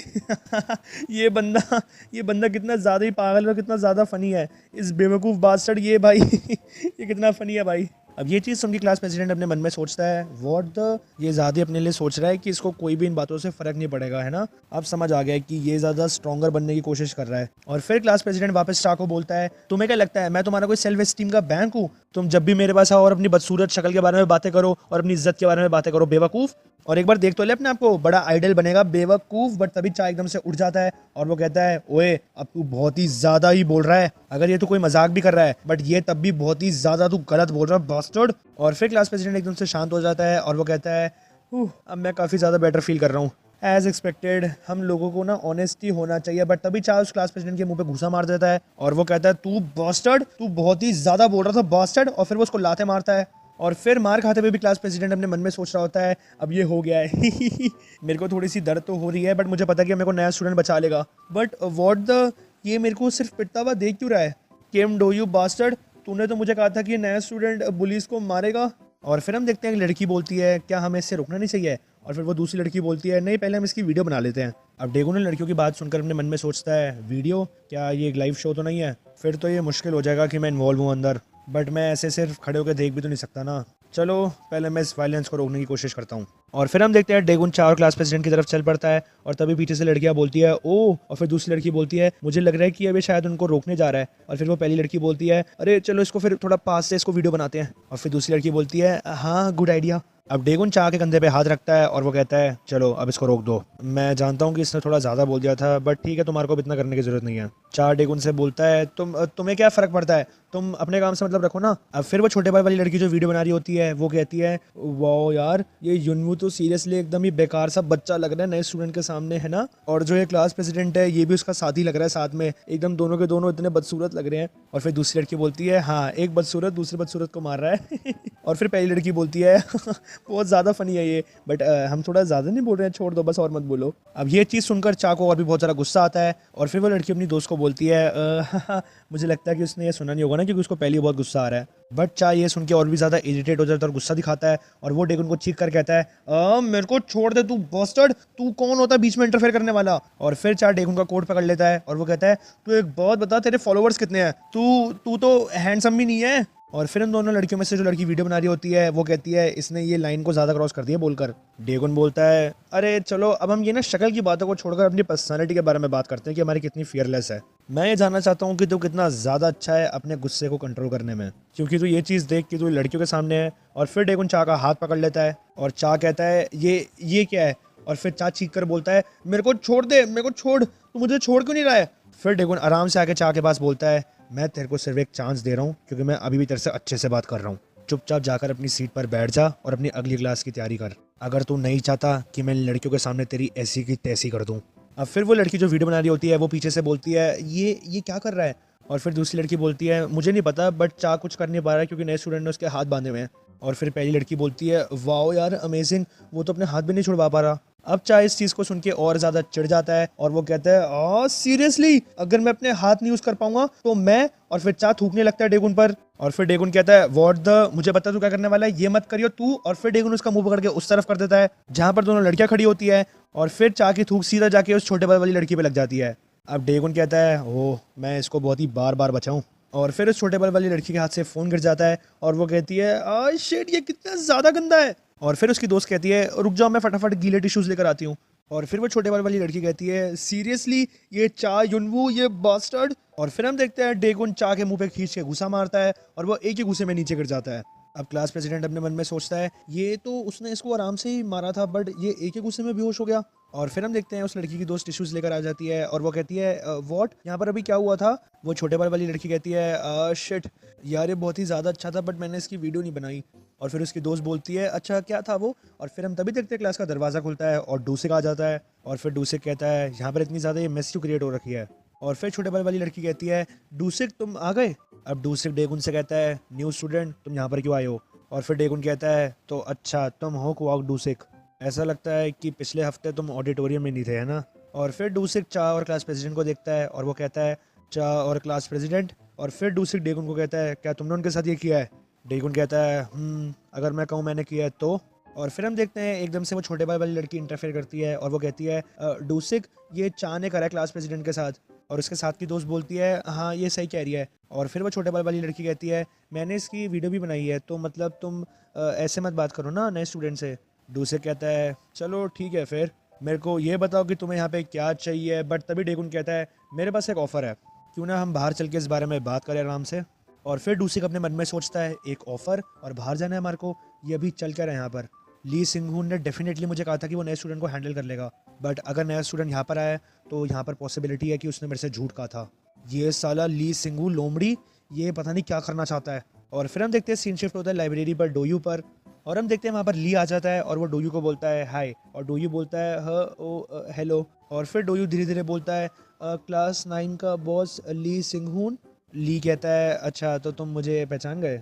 Speaker 1: ये बंदा कितना ज़्यादा ही पागल और कितना ज़्यादा फ़नी है, इस बेवकूफ़ बास्टर्ड ये भाई ये कितना फ़नी है भाई। अब ये चीज़ सुन के क्लास प्रेसिडेंट अपने मन में सोचता है व्हाट द, ये ज़्यादा अपने लिए सोच रहा है कि इसको कोई भी इन बातों से फ़र्क नहीं पड़ेगा, है ना। अब समझ आ गया कि ये ज़्यादा स्ट्रॉन्गर बनने की कोशिश कर रहा है। और फिर क्लास प्रेसिडेंट वापस चा को बोलता है तुम्हें क्या लगता है मैं तुम्हारा कोई सेल्फ एस्टीम का बैंक हूँ, तुम जब भी मेरे पास आओ और अपनी बदसूरत शक्ल के बारे में बातें करो और अपनी इज्जत के बारे में बातें करो बेवकूफ़। और एक बार देख तो ले अपने आपको, बड़ा आइडल बनेगा बेवकूफ़। बट तभी चा एकदम से उठ जाता है और वो कहता है ओए अब तू बहुत ही ज़्यादा ही बोल रहा है, अगर ये तो कोई मजाक भी कर रहा है बट ये तब भी बहुत ही ज़्यादा तू गलत बोल रहा है बास्टर्ड। और फिर क्लास प्रेसिडेंट एकदम से शांत हो जाता है और वो कहता है अब मैं काफ़ी ज़्यादा बेटर फील कर रहा हूँ। एज एक्सपेक्टेड हम लोगों को ना ऑनेस्टी होना चाहिए, बट तभी चाहे उस क्लास प्रेसिडेंट के मुंह पे घूसा मार देता है और वो कहता है तू बास्टर्ड, तू बहुत ही ज़्यादा बोल रहा था बास्टर्ड। और फिर वो उसको लाते मारता है और फिर मार खाते हुए भी क्लास प्रेसिडेंट अपने मन में सोच रहा होता है अब ये हो गया है मेरे को थोड़ी सी दर्द तो हो रही है बट मुझे पता है कि मेरे को नया स्टूडेंट बचा लेगा। बट व्हाट द, ये मेरे को सिर्फ पिटता हुआ देख क्यों रहा है, केम डो यू बास्टर्ड, तूने तो मुझे कहा था कि ये नया स्टूडेंट बुलीज को मारेगा। और फिर हम देखते हैं कि लड़की बोलती है क्या हमें इससे रुकना नहीं चाहिए। और फिर वो दूसरी लड़की बोलती है नहीं पहले हम इसकी वीडियो बना लेते हैं। अब डेगुन लड़कियों की बात सुनकर अपने मन में सोचता है वीडियो, क्या ये एक लाइव शो तो नहीं है, फिर तो ये मुश्किल हो जाएगा कि मैं इन्वॉल्व हूँ अंदर, बट मैं ऐसे सिर्फ खड़े होकर देख भी तो नहीं सकता ना, चलो पहले मैं इस वायलेंस को रोकने की कोशिश करता हूँ। और फिर हम देखते हैं डेगुन चा और क्लास प्रेसिडेंट की तरफ चल पड़ता है और तभी पीछे से लड़कियां बोलती है ओ, और फिर दूसरी लड़की बोलती है मुझे लग रहा है कि अभी शायद उनको रोकने जा रहा है। और फिर वो पहली लड़की बोलती है अरे चलो इसको फिर थोड़ा पास से इसको वीडियो बनाते हैं। और फिर दूसरी लड़की बोलती है हाँ गुड आइडिया। अब डेगुन चाह के कंधे पे हाथ रखता है और वो कहता है चलो अब इसको रोक दो। मैं जानता हूँ कि इसने थोड़ा ज़्यादा बोल दिया था, बट ठीक है, तुम्हारे को अब इतना करने की ज़रूरत नहीं है। चाह डेगुन से बोलता है तुम्हें क्या फ़र्क पड़ता है, तुम अपने काम से मतलब रखो ना। अब फिर वो छोटे भाई वाली लड़की जो वीडियो बना रही होती है वो कहती है वाओ यार, ये युनवू तो सीरियसली एकदम ही बेकार सा बच्चा लग रहा है नए स्टूडेंट के सामने, है ना। और जो ये क्लास प्रेसिडेंट है ये भी उसका साथी लग रहा है साथ में, एकदम दोनों के दोनों इतने बदसूरत लग रहे हैं। और फिर दूसरी लड़की बोलती है हाँ, एक बदसूरत दूसरे बदसूरत को मार रहा है और फिर पहली लड़की बोलती है बहुत ज़्यादा फनी है ये, बट हम थोड़ा ज़्यादा नहीं बोल रहे हैं, छोड़ दो बस और मत बोलो। अब ये चीज़ सुनकर चा को और भी बहुत ज़्यादा गुस्सा आता है और फिर वो लड़की अपनी दोस्त को बोलती है मुझे लगता है कि उसने ये सुना नहीं होगा ना, क्योंकि उसको पहले ही बहुत गुस्सा आ रहा है। बट चा ये सुन के और भी ज़्यादा इरिटेट हो जाता है और गुस्सा दिखाता है और वो डेगुन को चीख कर कहता है मेरे को छोड़ दे तू बस्टर्ड, तू कौन होता है बीच में इंटरफेयर करने वाला। और फिर चा डेगुन का कोट पकड़ लेता है और वो कहता है तू एक बात बता, तेरे फॉलोअर्स कितने हैं, तू तू तो हैंडसम भी नहीं है। और फिर इन दोनों लड़कियों में से जो लड़की वीडियो बना रही होती है वो कहती है इसने ये लाइन को ज़्यादा क्रॉस कर दिया बोलकर। डेगुन बोलता है अरे चलो अब हम ये ना शक्ल की बातों को छोड़कर अपनी पर्सनालिटी के बारे में बात करते हैं कि हमारी कितनी फियरलेस है। मैं ये जानना चाहता हूँ कि तू कितना ज़्यादा अच्छा है अपने गुस्से को कंट्रोल करने में, क्योंकि तू ये चीज़ देख कि तू लड़कियों के सामने है। और फिर डेगुन चाह का हाथ पकड़ लेता है और चाह कहता है ये क्या है। और फिर चाह चीख कर बोलता है मेरे को छोड़ दे, मेरे को छोड़, तू मुझे छोड़ क्यों नहीं रहा है। फिर डेगुन आराम से आके चाह के पास बोलता है मैं तेरे को सिर्फ एक चांस दे रहा हूँ, क्योंकि मैं अभी भी तेरे से अच्छे से बात कर रहा हूँ। चुपचाप जाकर अपनी सीट पर बैठ जा और अपनी अगली क्लास की तैयारी कर, अगर तू नहीं चाहता कि मैं लड़कियों के सामने तेरी ऐसी की तैसी कर दूँ। अब फिर वो लड़की जो वीडियो बना रही होती है वो पीछे से बोलती है ये क्या कर रहा है। और फिर दूसरी लड़की बोलती है मुझे नहीं पता, बट चाह कुछ कर नहीं पा रहा है क्योंकि नए स्टूडेंट ने उसके हाथ बांधे हुए हैं। और फिर पहली लड़की बोलती है वाओ यार अमेजिंग, वो तो अपने हाथ भी नहीं छुड़वा पा रहा। अब चाह इस चीज़ को सुन के और ज़्यादा चिढ़ जाता है और वो कहता है सीरियसली, अगर मैं अपने हाथ नहीं यूज़ कर पाऊंगा तो मैं। और फिर चाह थूकने लगता है डेगुन पर। और फिर डेगुन कहता है व्हाट द, मुझे पता तू क्या करने वाला है, ये मत करियो तू। और फिर डेगुन उसका मुंह पकड़ के उस तरफ कर देता है जहाँ पर दोनों लड़कियां खड़ी होती है और फिर चाह की थूक सीधा जाके उस छोटे बाल वाली लड़की पे लग जाती है। अब डेगुन कहता है ओह, मैं इसको बहुत ही बार बार बचाऊं। और फिर उस छोटे बाल वाली लड़की के हाथ से फ़ोन गिर जाता है और वो कहती है शिट, ये कितना ज़्यादा गंदा है। और फिर उसकी दोस्त कहती है रुक जाओ, मैं फटाफट गीले टिश्यूज़ लेकर आती हूँ। और फिर वो छोटे बाल वाली लड़की कहती है सीरियसली, ये चा युनवू, ये बास्टर्ड। और फिर हम देखते हैं डेगुन चा के मुंह पे खींच के घुसा मारता है और वो एक ही घुसे में नीचे गिर जाता है। अब क्लास प्रेसिडेंट अपने मन में सोचता है ये तो उसने इसको आराम से ही मारा था, बट ये एक ही गुस्से में बेहोश हो गया। और फिर हम देखते हैं उस लड़की की दोस्त टिश्यूज लेकर आ जाती है और वो कहती है व्हाट, यहाँ पर अभी क्या हुआ था। वो छोटे बाल वाली लड़की कहती है शिट यार, ये बहुत ही ज़्यादा अच्छा था बट मैंने इसकी वीडियो नहीं बनाई। और फिर उसकी दोस्त बोलती है अच्छा क्या था वो। और फिर हम तभी देखते हैं क्लास का दरवाज़ा खुलता है और डूसिक आ जाता है। और फिर डूसिक कहता है यहाँ पर इतनी ज़्यादा ये मेस क्यों क्रिएट हो रखी है। और फिर छोटे बाल वाली लड़की कहती है डूसिक तुम आ गए। अब डूसिक डेगुन से कहता है न्यू स्टूडेंट, तुम यहाँ पर क्यों आए हो। और फिर डेगुन कहता है तो अच्छा तुम हो कुआक डूसिक, ऐसा लगता है कि पिछले हफ्ते तुम ऑडिटोरियम में नहीं थे, है ना। और फिर डूसिक चाह और क्लास प्रेसिडेंट को देखता है और वो कहता है चाह और क्लास प्रेसिडेंट। और फिर डूसिक डेगुन को कहता है क्या तुमने उनके साथ ये किया है। डेगुन कहता है अगर मैं कहूँ मैंने किया है तो। और फिर हम देखते हैं एकदम से वो छोटे भाई वाली लड़की इंटरफेयर करती है और वो कहती है डूसिक, ये चाह ने करा है क्लास प्रेसिडेंट के साथ। और उसके साथ की दोस्त बोलती है हाँ ये सही कह रही है। और फिर वो छोटे बाल वाली लड़की कहती है मैंने इसकी वीडियो भी बनाई है, तो मतलब तुम ऐसे मत बात करो ना नए स्टूडेंट से। डूसिक कहता है चलो ठीक है, फिर मेरे को ये बताओ कि तुम्हें यहाँ पे क्या चाहिए। बट तभी डेगुन कहता है मेरे पास एक ऑफ़र है, क्यों ना हम बाहर चल के इस बारे में बात करें आराम से। और फिर डूसिक अपने मन में सोचता है एक ऑफ़र और बाहर जाना है हमारे को, ये अभी चल कर है यहाँ पर। ली सिंघून ने डेफिनेटली मुझे कहा था कि वो नए स्टूडेंट को हैंडल कर लेगा, बट अगर नया स्टूडेंट यहाँ पर आया तो यहाँ पर पॉसिबिलिटी है कि उसने मेरे से झूठ कहा था। ये साला ली सिंघू लोमड़ी, ये पता नहीं क्या करना चाहता है। और फिर हम देखते हैं सीन शिफ्ट होता है लाइब्रेरी पर डोयू पर। और हम देखते हैं वहाँ पर ली आ जाता है और वो डोयू को बोलता है हाय, और डोयू बोलता है हेलो। और फिर डोयू धीरे धीरे बोलता है क्लास 9 का बॉस ली सिंघून। ली कहता है अच्छा तो तुम मुझे पहचान गए।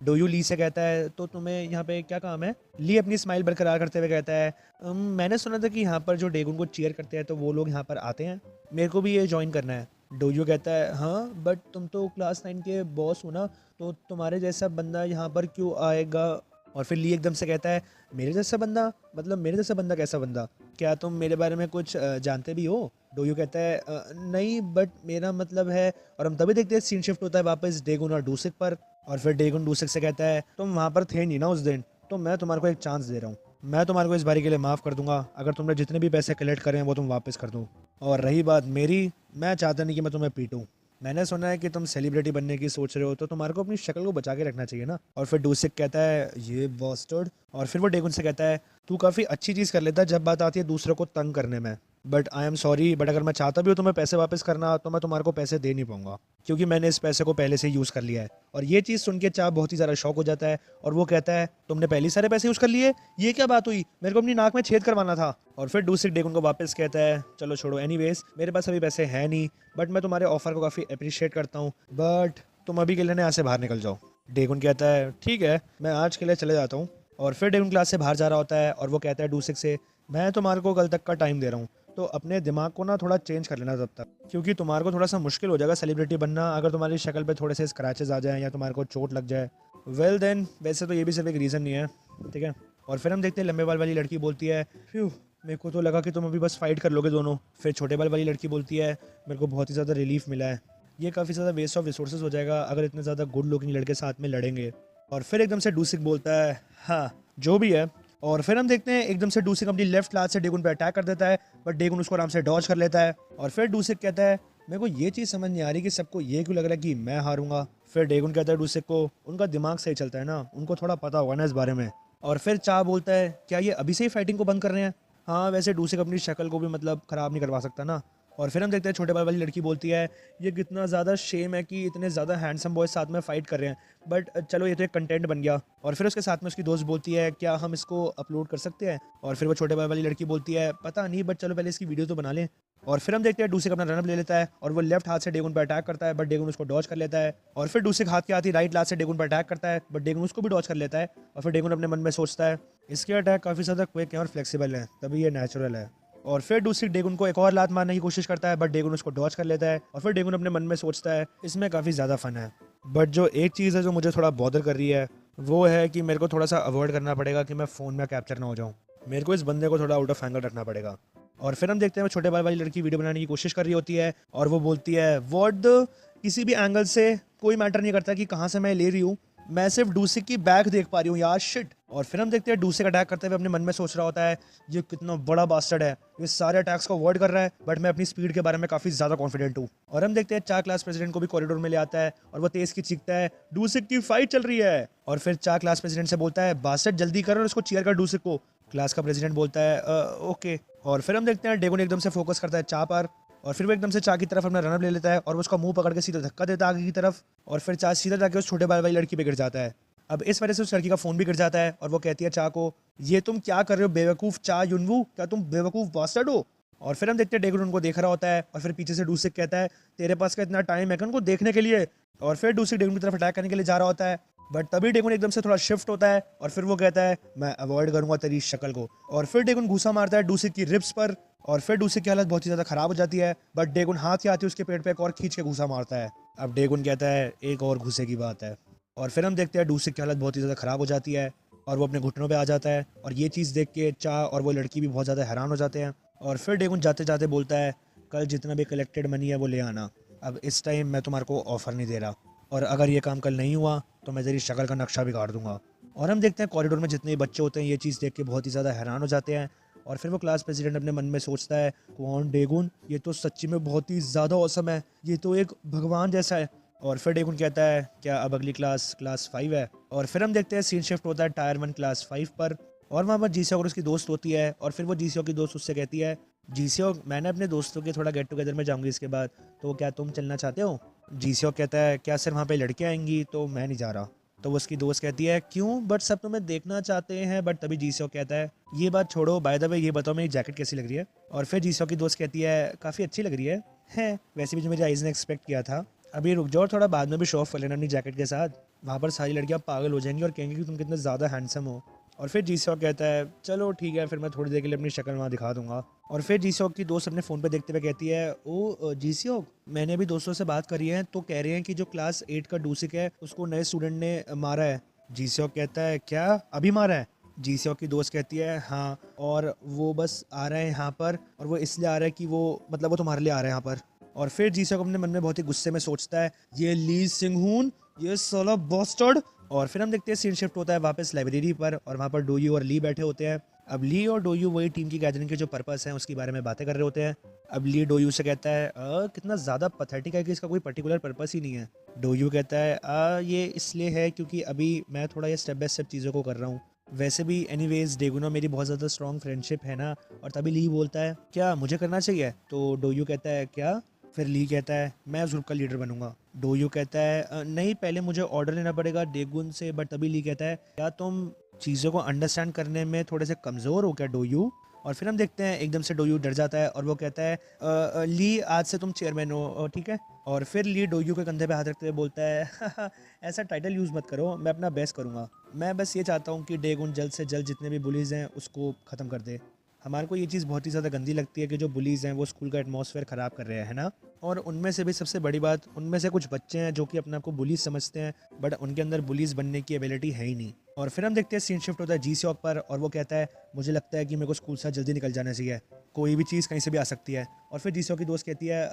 Speaker 1: डोयू ली से कहता है तो तुम्हें यहाँ पे क्या काम है। ली अपनी स्माइल बरकरार करते हुए कहता है मैंने सुना था कि यहाँ पर जो डेगुन को चीयर करते हैं तो वो लोग यहाँ पर आते हैं, मेरे को भी ये ज्वाइन करना है। डोयू कहता है हाँ बट तुम तो क्लास 9 के बॉस हो ना, तो तुम्हारे जैसा बंदा यहाँ पर क्यों आएगा। और फिर ली एकदम से कहता है मेरे जैसा बंदा, मतलब मेरे जैसा बंदा कैसा बंदा, क्या तुम मेरे बारे में कुछ जानते भी हो। डोयू कहता है नहीं बट मेरा मतलब है। और हम तभी देखते हैं सीन शिफ्ट होता है वापस डेगुन और डूसिक पर। और फिर डेगुन डूसिक से कहता है तुम वहाँ पर थे नहीं ना उस दिन, तो मैं तुम्हारे को एक चांस दे रहा हूँ, मैं तुम्हारे को इस बारी के लिए माफ़ कर दूंगा अगर तुमने जितने भी पैसे कलेक्ट करें वो तुम वापस कर दूँ। और रही बात मेरी, मैं चाहता नहीं कि मैं तुम्हें पीटूँ, मैंने सुना है कि तुम सेलिब्रिटी बनने की सोच रहे हो, तो तुम्हारे को अपनी शक्ल को बचा के रखना चाहिए ना। और फिर डूसिक कहता है ये बॉस्टर्ड। और फिर वो डेगुन से कहता है तू काफ़ी अच्छी चीज़ कर लेता है जब बात आती है दूसरों को तंग करने में, but I am sorry, but अगर मैं चाहता भी हूँ तुम्हें पैसे वापस करना तो मैं तुम्हारे को पैसे दे नहीं पाऊंगा, क्योंकि मैंने इस पैसे को पहले से यूज़ कर लिया है। और ये चीज़ सुन के चा बहुत ही ज़्यादा शौक हो जाता है और वो कहता है तुमने पहले ही सारे पैसे यूज़ कर लिए, ये क्या बात हुई, मेरे को अपनी नाक में छेद करवाना था। और फिर डूसिक डेगुन को वापस कहता है चलो छोड़ो, एनीवेज मेरे पास अभी पैसे हैं नहीं, बट मैं तुम्हारे ऑफर को काफ़ी अप्रिशिएट करता हूँ, बट तुम अभी के लिए ना यहाँ से बाहर निकल जाओ। डेगुन कहता है ठीक है, मैं आज के लिए चले जाता हूँ। और फिर डेगुन क्लास से बाहर जा रहा होता है और वो कहता है डूसिक से मैं तुम्हारे को कल तक का टाइम दे रहा हूँ, तो अपने दिमाग को ना थोड़ा चेंज कर लेना तब तक, क्योंकि तुम्हारे को थोड़ा सा मुश्किल हो जाएगा सेलिब्रिटी बनना अगर तुम्हारी शक्ल पे थोड़े से स्क्रैचेस आ जाएं या तुम्हारे को चोट लग जाए। वेल देन, वैसे तो ये भी सिर्फ एक रीज़न नहीं है, ठीक है। और फिर हम देखते हैं लंबे बाल वाली लड़की बोलती है फ्यू, मेरे को तो लगा कि तुम अभी बस फाइट कर लोगे दोनों। फिर छोटे बाल वाली लड़की बोलती है मेरे को बहुत ही ज़्यादा रिलीफ मिला है, ये काफ़ी ज़्यादा वेस्ट ऑफ रिसोर्सेज हो जाएगा अगर इतने ज़्यादा गुड लुकिंग लड़के साथ में लड़ेंगे। और फिर एकदम से डूसिक बोलता है हाँ जो भी है। और फिर हम देखते हैं एकदम से डूसिक अपनी लेफ्ट क्लास से डेगुन पे अटैक कर देता है, बट डेगुन उसको आराम से डॉज कर लेता है। और फिर डूसिक कहता है मेरे को ये चीज़ समझ नहीं आ रही कि सबको ये क्यों लग रहा है कि मैं हारूंगा। फिर डेगुन कहता है डूसिक को उनका दिमाग सही चलता है ना, उनको थोड़ा पता होगा ना इस बारे में। और फिर चा बोलता है क्या ये अभी से ही फाइटिंग को बंद कर रहे हैं। हाँ वैसे डूसिक अपनी शक्ल को भी मतलब ख़राब नहीं करवा सकता ना। और फिर हम देखते हैं छोटे बाल वाली लड़की बोलती है ये कितना ज़्यादा शेम है कि इतने ज़्यादा हैंडसम बॉयज साथ में फाइट कर रहे हैं, बट चलो ये तो एक कंटेंट बन गया। और फिर उसके साथ में उसकी दोस्त बोलती है क्या हम इसको अपलोड कर सकते हैं। और फिर वो छोटे बाल वाली लड़की बोलती है पता नहीं, बट चलो पहले इसकी वीडियो तो बना लें। और फिर हम देखते हैं डूसिक अपना रनअप ले लेता है और वो लेफ्ट हाथ से डेगुन पर अटैक करता है, बट डेगुन उसको डॉज कर लेता है। और फिर डूसिक हाथ के हाथ ही राइट लात से डेगुन पर अटैक करता है, बट डेगुन उसको भी डॉज कर लेता है। और फिर डेगुन अपने मन में सोचता है इसके अटैक काफ़ी ज़्यादा क्विक है और फ्लेक्सिबल है, तभी ये नेचुरल है। और फिर डूसिक डेगुन को एक और लात मारने की कोशिश करता है, बट डेगुन उसको डॉज कर लेता है। और फिर डेगुन अपने मन में सोचता है इसमें काफ़ी ज़्यादा फन है, बट जो एक चीज़ है जो मुझे थोड़ा बॉदर कर रही है वो है कि मेरे को थोड़ा सा अवॉइड करना पड़ेगा कि मैं फ़ोन में कैप्चर ना हो जाऊँ, मेरे को इस बंदे को थोड़ा आउट ऑफ एंगल रखना पड़ेगा। और फिर हम देखते हैं वो छोटे बाल वाली लड़की वीडियो बनाने की कोशिश कर रही होती है और वो बोलती है व्हाट द, किसी भी एंगल से कोई मैटर नहीं करता कि कहाँ से मैं ले रही हूँ, मैं सिर्फ डूसिक की बैक देख पा रही हूँ यार, शिट। और फिर हम देखते हैं डूसिक अटैक करते हुए अपने मन में सोच रहा होता है ये कितना बड़ा बास्टर्ड है, ये सारे अटैक्स को अवॉइड कर रहा है, बट मैं अपनी स्पीड के बारे में काफी ज्यादा कॉन्फिडेंट हूँ। और हम देखते हैं चा क्लास प्रेसिडेंट को भी कॉरिडोर में ले आता है और वो तेज की चीखता है डूसिक की फाइट चल रही है। और फिर चा क्लास प्रेसिडेंट से बोलता है बास्टर्ड जल्दी कर और उसको चीयर कर डूसिक को। क्लास का प्रेसिडेंट बोलता है ओके। और फिर हम देखते हैं डेगुन एकदम से फोकस करता है चा पर और फिर वो एकदम से चा की तरफ अपना रनअप ले लेता है और वो उसका मुंह पकड़ के सीधा धक्का देता है आगे की तरफ। और फिर चा सीधा जाके उस छोटे बाल वाली लड़की पे गिर जाता है। अब इस वजह से उस लड़की का फोन भी गिर जाता है और वो कहती है चा को ये तुम क्या कर रहे हो बेवकूफ़ चा युनवू, क्या तुम बेवकूफ़ बास्टर्ड हो। और फिर हम देखते हैं डेगुन उनको देख रहा होता है और फिर पीछे से डूसिक कहता है तेरे पास का इतना टाइम है क्या उनको देखने के लिए। और फिर डूसिक डेगुन की तरफ अटैक करने के लिए जा रहा होता है, बट तभी डेगुन एकदम से थोड़ा शिफ्ट होता है और फिर वो कहता है मैं अवॉइड करूंगा तेरी शक्ल को। और फिर डेगुन घूसा मारता है डूसिक की रिब्स पर और फिर डूसिक की हालत बहुत ही ज़्यादा खराब हो जाती है, बट डेगुन हाथ ही आती है उसके पेट पे एक और खींच के घूसा मारता है। अब डेगुन कहता है एक और घूसे की बात है। और फिर हम देखते हैं डूसिक की हालत बहुत ही ज़्यादा ख़राब हो जाती है और वो अपने घुटनों पे आ जाता है और ये चीज़ देख के चा और वो लड़की भी बहुत ज़्यादा हैरान हो जाते हैं। और फिर डेगुन जाते जाते बोलता है कल जितना भी कलेक्टेड मनी है वो ले आना, अब इस टाइम मैं तुम्हारे को ऑफ़र नहीं दे रहा और अगर ये काम कल नहीं हुआ तो मैं तेरी शक्ल का नक्शा बिगाड़ दूंगा। और हम देखते हैं कॉरिडोर में जितने भी बच्चे होते हैं ये चीज़ देख के बहुत ही ज़्यादा हैरान हो जाते हैं। और फिर वो क्लास प्रेसिडेंट अपने मन में सोचता है कौन डेगुन, ये तो सच्ची में बहुत ही ज़्यादा औसम है, ये तो एक भगवान जैसा है। और फिर डेगुन कहता है क्या अब अगली क्लास 5 है। और फिर हम देखते हैं सीन शिफ्ट होता है टायर 1 क्लास 5 पर और वहाँ पर जीसीओ और उसकी दोस्त होती है और फिर वो जीसीओ की दोस्त उससे कहती है जीसीओ मैंने अपने दोस्तों के थोड़ा गेट टुगेदर में जाऊंगी इसके बाद, तो क्या तुम चलना चाहते हो। जीसीओ कहता है क्या सिर्फ वहाँ पे लड़कियाँ आएंगी, तो मैं नहीं जा रहा। तो वो उसकी दोस्त कहती है क्यों, बट सब तुम्हें देखना चाहते हैं। बट तभी जीसीओ कहता है ये बात छोड़ो, बाय द वे ये बताओ मेरी जैकेट कैसी लग रही है। और फिर जीसीओ की दोस्त कहती है काफ़ी अच्छी लग रही है वैसे भी जो मेरी आइज़ ने एक्सपेक्ट किया था। अभी रुक जाओ, थोड़ा बाद में भी शो ऑफ कर लेना अपनी जैकेट के साथ, वहाँ पर सारी लड़कियाँ पागल हो जाएंगी और कहेंगी कि तुम कितने ज़्यादा हैंडसम हो। और फिर जीसीओ कहता है चलो ठीक है, फिर मैं थोड़ी देर के लिए अपनी शक्ल वहाँ दिखा दूंगा। और फिर जीसीओ की दोस्त अपने फ़ोन पे देखते हुए कहती है ओ जीसीओ मैंने अभी दोस्तों से बात करी है तो कह रहे हैं कि जो क्लास 8 का डूसिक है उसको नए स्टूडेंट ने मारा है। जीसीओ कहता है क्या अभी मारा है। जीसीओ की दोस्त कहती है हाँ, और वो बस आ रहा है यहाँ पर और वो इसलिए आ रहा है कि वो मतलब वो तुम्हारे लिए आ रहा है यहाँ पर। और फिर जीसीओ अपने मन में बहुत ही गुस्से में सोचता है ये ली सिंगहून, ये साला बॉस्टर्ड। और फिर हम देखते हैं सीन शिफ्ट होता है वापस लाइब्रेरी पर और वहाँ पर डोयू और ली बैठे होते हैं। अब ली और डोयू वही टीम की गैदरिंग के जो पर्पस हैं उसके बारे में बातें कर रहे होते हैं। अब ली डोयू से कहता है कितना ज़्यादा पथेटिक है कि इसका कोई पर्टिकुलर पर्पस ही नहीं है। डोयू कहता है ये इसलिए है क्योंकि अभी मैं थोड़ा ये स्टेप बाय स्टेप चीज़ों को कर रहा हूँ। वैसे भी एनीवेज डेगुनो मेरी बहुत ज़्यादा स्ट्रॉन्ग फ्रेंडशिप है ना। और तभी ली बोलता है क्या मुझे करना चाहिए? तो डोयू कहता है क्या? फिर ली कहता है मैं उस ग्रुप का लीडर बनूंगा। डोयू कहता है नहीं, पहले मुझे ऑर्डर लेना पड़ेगा डेगुन से। बट तभी ली कहता है क्या तुम चीज़ों को अंडरस्टैंड करने में थोड़े से कमज़ोर हो क्या डोयू? और फिर हम देखते हैं एकदम से डोयू डर जाता है और वो कहता है ली आज से तुम चेयरमैन हो, ठीक है। और फिर ली डोयू के कंधे पे हाथ रखते हुए बोलता है ऐसा टाइटल यूज़ मत करो, मैं अपना बेस्ट करूँगा। मैं बस ये चाहता हूँ कि डेगुन जल्द से जल्द जितने भी बुलीज़ हैं उसको ख़त्म कर दे। हमारे को ये चीज़ बहुत ही ज़्यादा गंदी लगती है कि जो बुलीज़ हैं वो स्कूल का एटमॉस्फेयर ख़राब कर रहे हैं, है ना। और उनमें से भी सबसे बड़ी बात, उनमें से कुछ बच्चे हैं जो कि अपने आप को बुलीज समझते हैं बट उनके अंदर बुलीज बनने की एबिलिटी है ही नहीं। और फिर हम देखते हैं सीन शिफ्ट होता है जी सॉक पर और वो कहता है मुझे लगता है कि मेरे को स्कूल से जल्दी निकल जाना चाहिए, कोई भी चीज़ कहीं से भी आ सकती है। और फिर जी सॉक की दोस्त कहती है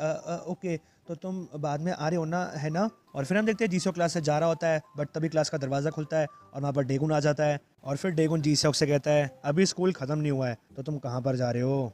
Speaker 1: ओके तो तुम बाद में आ रहे हो ना, है ना। और फिर हम देखते हैं जी सॉक क्लास से जा रहा होता है बट तभी क्लास का दरवाज़ा खुलता है और वहाँ पर डेगुन आ जाता है। और फिर डेगुन जी सॉक से कहता है अभी स्कूल ख़त्म नहीं हुआ है तो तुम कहाँ पर जा रहे हो।